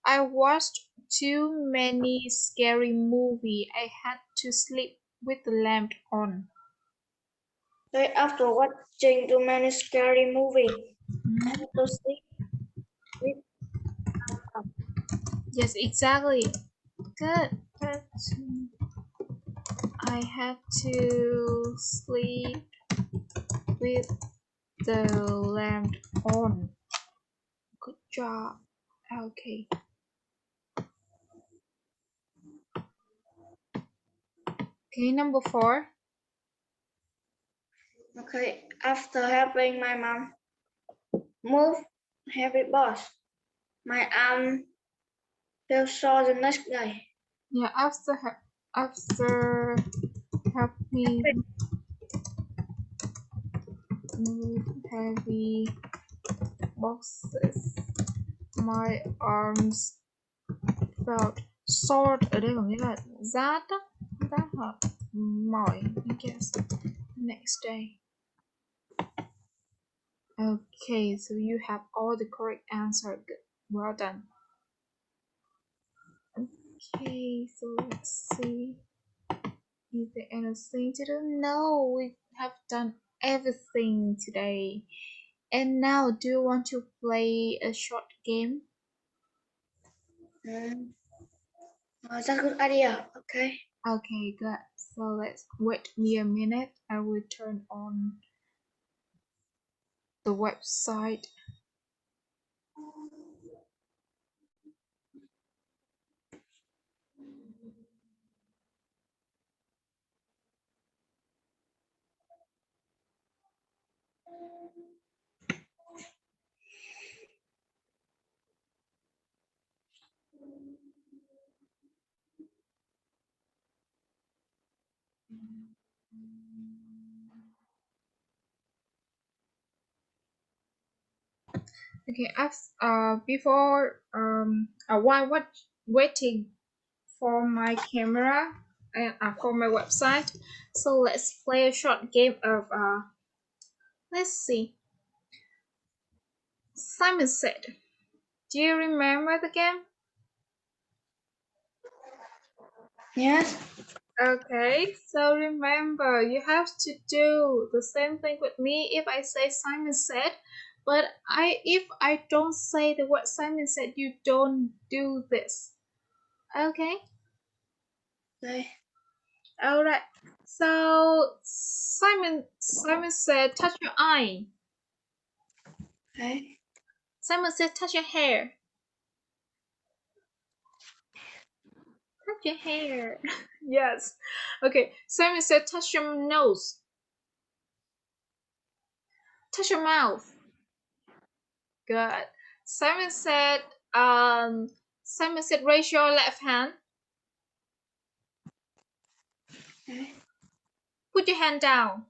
I watched too many scary movies. I had to sleep with the lamp on. okay, after watching too many scary movies, I had to sleep with Yes, exactly. Good. I had to sleep with the lamp on. Good job. Okay. Okay, number 4. Okay, after helping my mom move heavy box, my arm felt sore the next day. Yeah, after helping move heavy boxes, my arms felt sore. Ở đây có nghĩa là rát á, rát hoặc mỏi, I guess. Next day. Okay, so you have all the correct answer. Good. Well done. Okay, so let's see. Is there anything to do? No, we have done everything today. And now, do you want to play a short game? That's a good idea. Okay. Okay, good. So let's wait me a minute. I will turn on the website. Okay, before while waiting for my camera and for my website, so let's play a short game of let's see. Simon Said. Do you remember the game? Yes. Okay, so remember you have to do the same thing with me if I say Simon said, but if I don't say the word Simon said, you don't do this. Okay? Okay. All right. So Simon said touch your eye. Okay. Simon said touch your hair. Touch your hair. Yes. Okay. Simon said touch your nose. Touch your mouth. Good. Simon said, Simon said, raise your left hand. Okay. Put your hand down.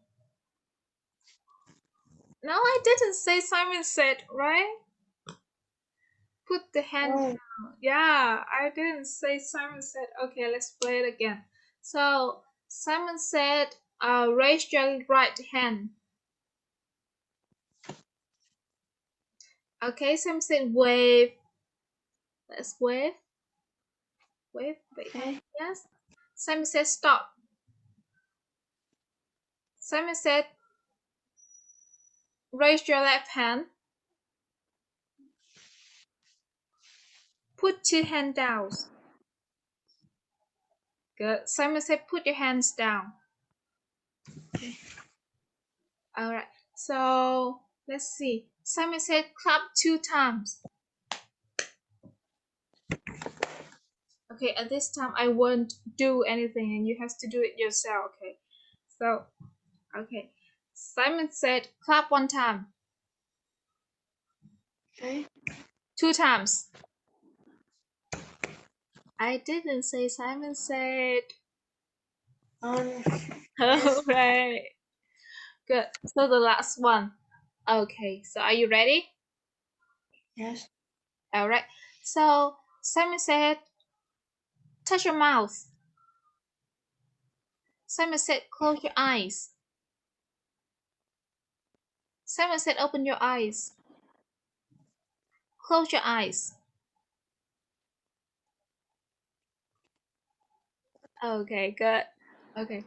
No, I didn't say Simon said, right? Put the hand Oh. down. Yeah, I didn't say Simon said. Okay, let's play it again. So Simon said, raise your right hand. Okay, Simon said, wave. Let's wave. Wave. Okay. Yes. Simon said, stop. Simon said, raise your left hand. Put two hands down. Good. Simon said, put your hands down. Okay. All right. So let's see. Simon said, clap 2 times. Okay, at this time I won't do anything and you have to do it yourself. Okay. So, okay. Simon said, clap 1 time. Okay. 2 times. I didn't say Simon said. Yes. Alright. Good. So the last one. Okay, so are you ready? Yes. Alright. So Simon said, touch your mouth. Simon said, close your eyes. Simon said, open your eyes. Close your eyes. Okay, good. Okay.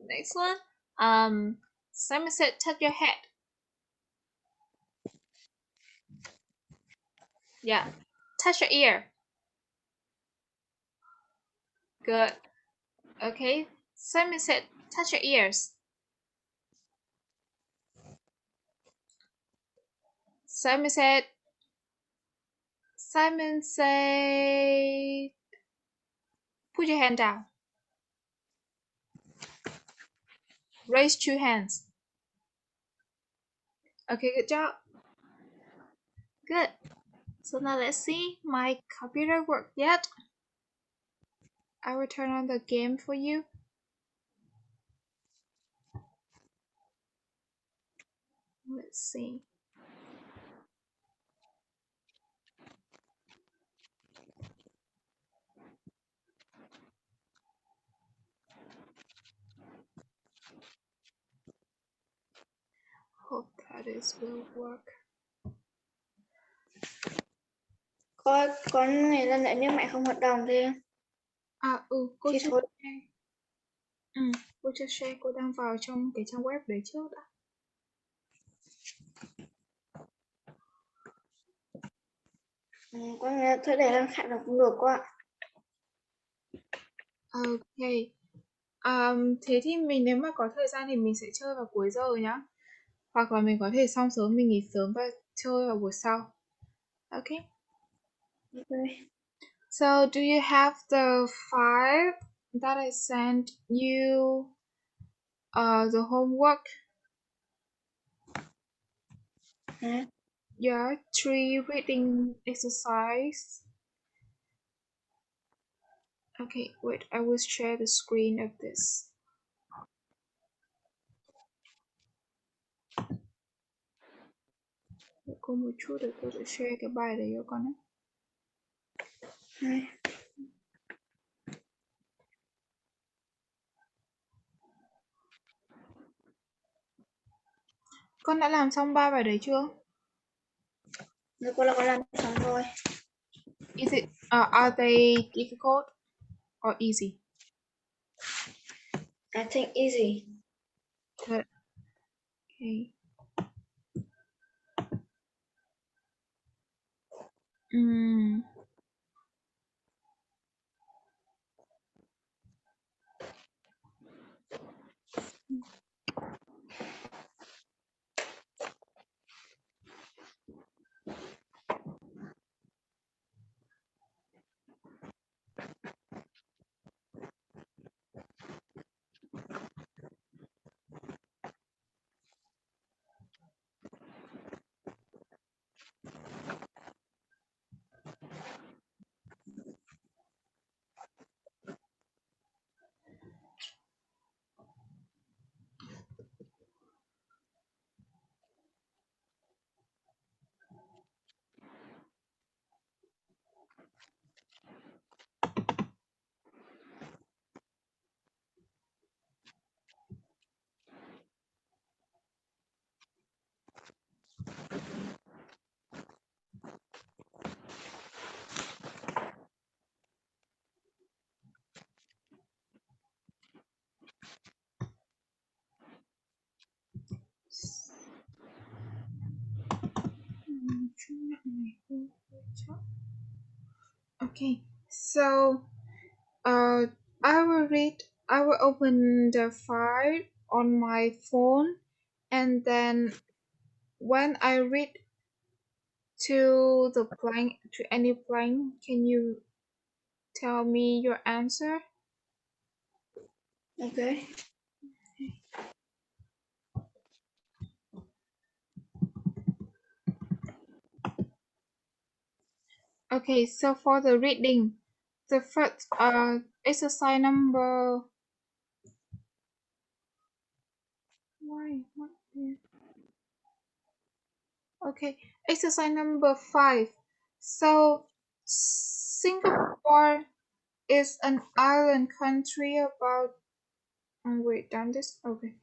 Next one. Simon said, touch your head. Yeah. Touch your ear. Good. Okay. Simon said, touch your ears. Simon said, put your hand down. Raise 2 hands. Okay, good job. Good. So now let's see. My computer worked yet? I will turn on the game for you. Let's see. Hope that this will work. Có này lần nữa nếu mẹ không hoạt động thì Cô thì chưa thôi. share. Cô chưa share, cô đang vào trong cái trang web đấy trước đã. Con nghe thôi để làm khác là cũng được quá. Ok. Thế thì nếu mà có thời gian thì mình sẽ chơi vào cuối giờ nhá. Hoặc là mình có thể xong sớm, mình nghỉ sớm và chơi vào buổi sau. Okay. Okay. So, do you have the file that I sent you? The homework. Hả? Yeah, 3 reading exercise. Okay, wait, I will share the screen of this. Để cô một chút để cô sẽ share cái bài đấy cho con nhé. Hai. Con đã làm xong 3 bài đấy chưa? Nếu cô là con làm xong rồi. Is it are they difficult or easy? I think easy. Good. Okay. Mm. Okay, so I will read. I will open the file on my phone, and then when I read to the blank, to any blank, can you tell me your answer? Okay. Okay, so for the reading, the first exercise number. Why? What? Okay, exercise number 5. So Singapore is an island country about. Wait, done this? Okay.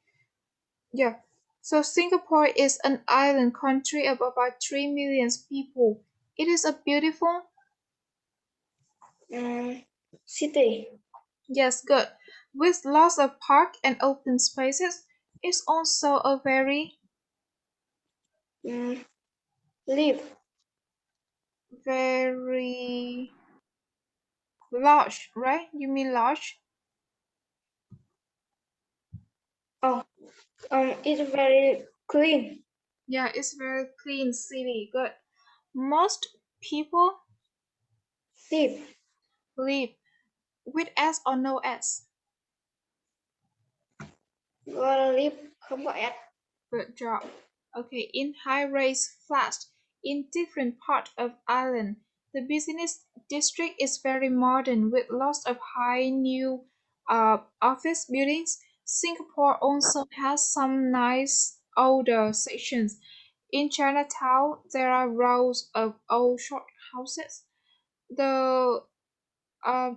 Yeah. So Singapore is an island country of about 3 million people. It is a beautiful. City. Yes, good. With lots of park and open spaces, it's also a very, Live. very large, right? You mean large? Oh, it's very clean. Yeah, it's very clean city. Good. Most people Live. live with S or no S. Gọi là live không có S. Good job. Okay, in high-rise flats in different parts of island, the business district is very modern with lots of high new office buildings. Singapore also has some nice older sections. In Chinatown, there are rows of old short houses. The uh,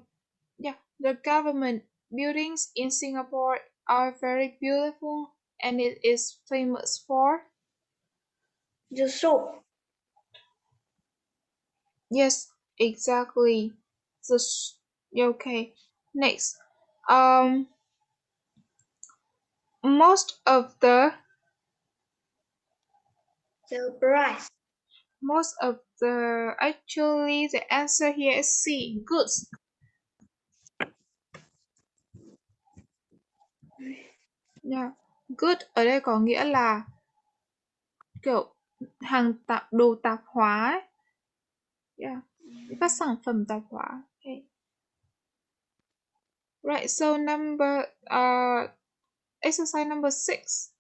the government buildings in Singapore are very beautiful and it is famous for. The soap. Yes, exactly. Okay. Next, um, most of the The price. actually the answer here is C. Goods. Yeah. Good ở đây có nghĩa là kiểu đồ tạp hóa ấy. Yeah. Các sản phẩm tạp hóa. Okay. Right, so exercise number 6.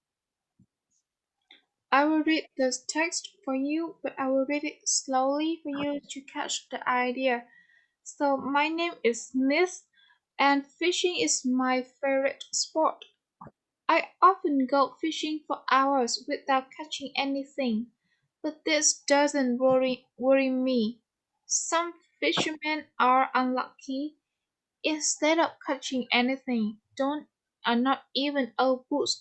I will read this text for you, but I will read it slowly for you to catch the idea. So, my name is Smith, and fishing is my favorite sport. I often go fishing for hours without catching anything, but this doesn't worry me. Some fishermen are unlucky. Instead of catching anything, not even a boost.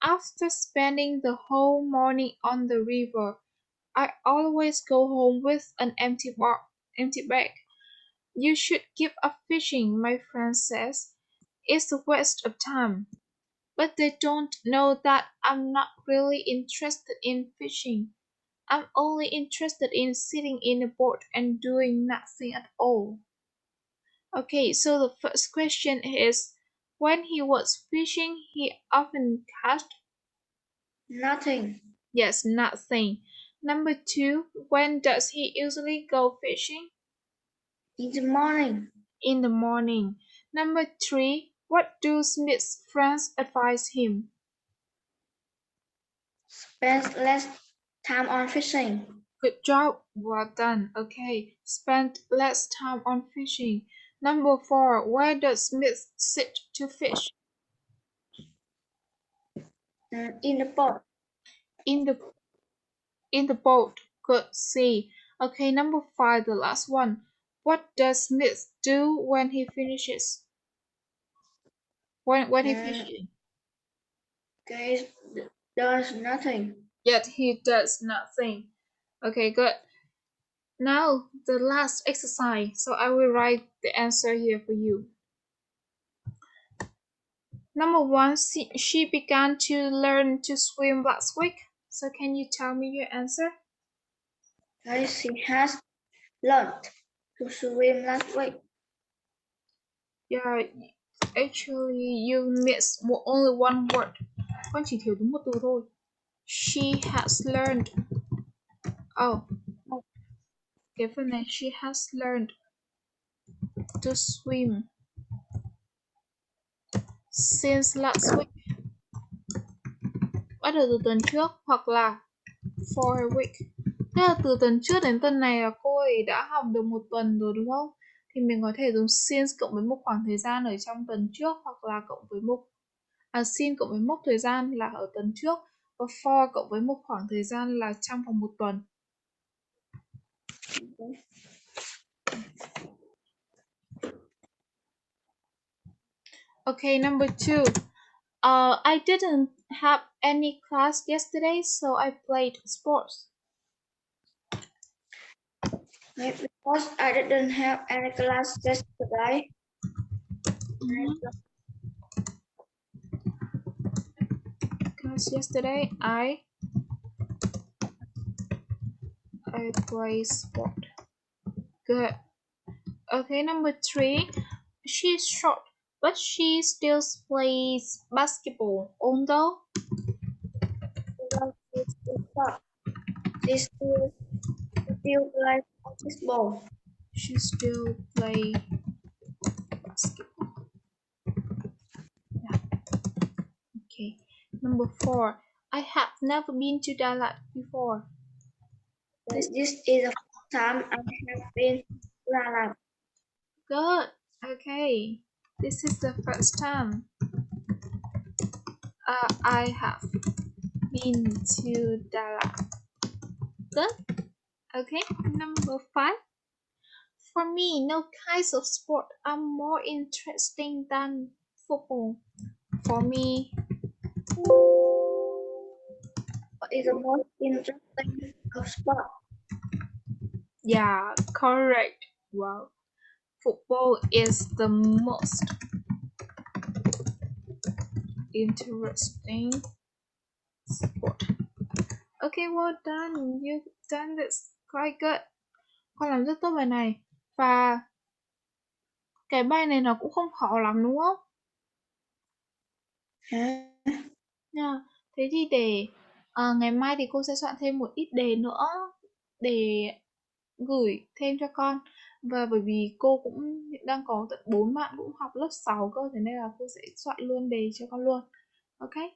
After spending the whole morning on the river, I always go home with an empty bag. You should give up fishing, my friend says. It's a waste of time. But they don't know that I'm not really interested in fishing. I'm only interested in sitting in a boat and doing nothing at all. Okay, so the first question is, when he was fishing, he often caught. Nothing. Yes, nothing. Number 2, when does he usually go fishing? In the morning. In the morning. Number 3, what do Smith's friends advise him? Spend less time on fishing. Good job, well done. Okay, spend less time on fishing. Number 4, where does Smith sit to fish? In the boat. In the boat. Good, see. Okay, number 5, the last one. What does Smith do when he finishes? When he fishes? Okay, does nothing. Yet he does nothing. Okay, good. Now the last exercise. So I will write the answer here for you. Number 1, she began to learn to swim last week. So can you tell me your answer? Okay, she has learned to swim last week. Yeah, actually you missed only one word. Con chỉ thiếu đúng một từ thôi. She has learned. Oh, cái phần này she has learned to swim since last week. Bắt đầu từ tuần trước hoặc là for a week. Tức là từ tuần trước đến tuần này là cô ấy đã học được một tuần rồi đúng không? Thì mình có thể dùng since cộng với một khoảng thời gian ở trong tuần trước hoặc là cộng với since cộng với mốc thời gian là ở tuần trước và for cộng với một khoảng thời gian là trong vòng một tuần. Okay, number 2. I didn't have any class yesterday, so I played sports. Because I didn't have any class yesterday. Because yesterday I play sport. Good. Okay, number 3. She's short, but she still plays basketball. Although She still plays basketball. she still play basketball. Yeah. Okay. Number 4. I have never been to Dalat before. This is the first time I have been to Dalat. Good. Okay. This is the first time I have been to Dalat. Good. Okay. Number 5. For me, no kinds of sport are more interesting than football. For me, What is the most interesting of sport? yeah, correct. Wow. Football is the most interesting sport. Okay, well done. You've done this quite good. Con làm rất tốt bài này. Và cái bài này nó cũng không khó lắm đúng không? Yeah. Nha. Thế thì để ngày mai thì cô sẽ soạn thêm một ít đề nữa để gửi thêm cho con. Và bởi vì cô cũng đang có tận 4 bạn cũng học lớp 6 cơ, thế nên là cô sẽ soạn luôn đề cho con luôn. Okay?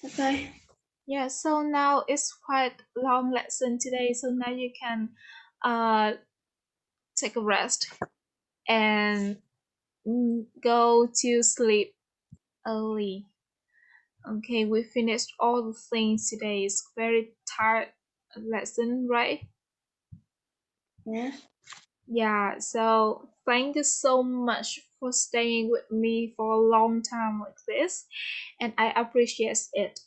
Okay. Yeah, so now it's quite long lesson today, so now you can take a rest and go to sleep early. Okay, we finished all the things today. It's very tired lesson, right? Yes. Yeah, so thank you so much for staying with me for a long time like this, and I appreciate it.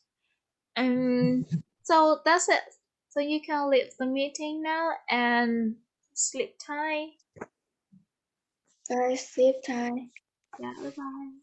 So that's it. So you can leave the meeting now and sleep tight. Bye. Sleep time. Yeah, bye bye.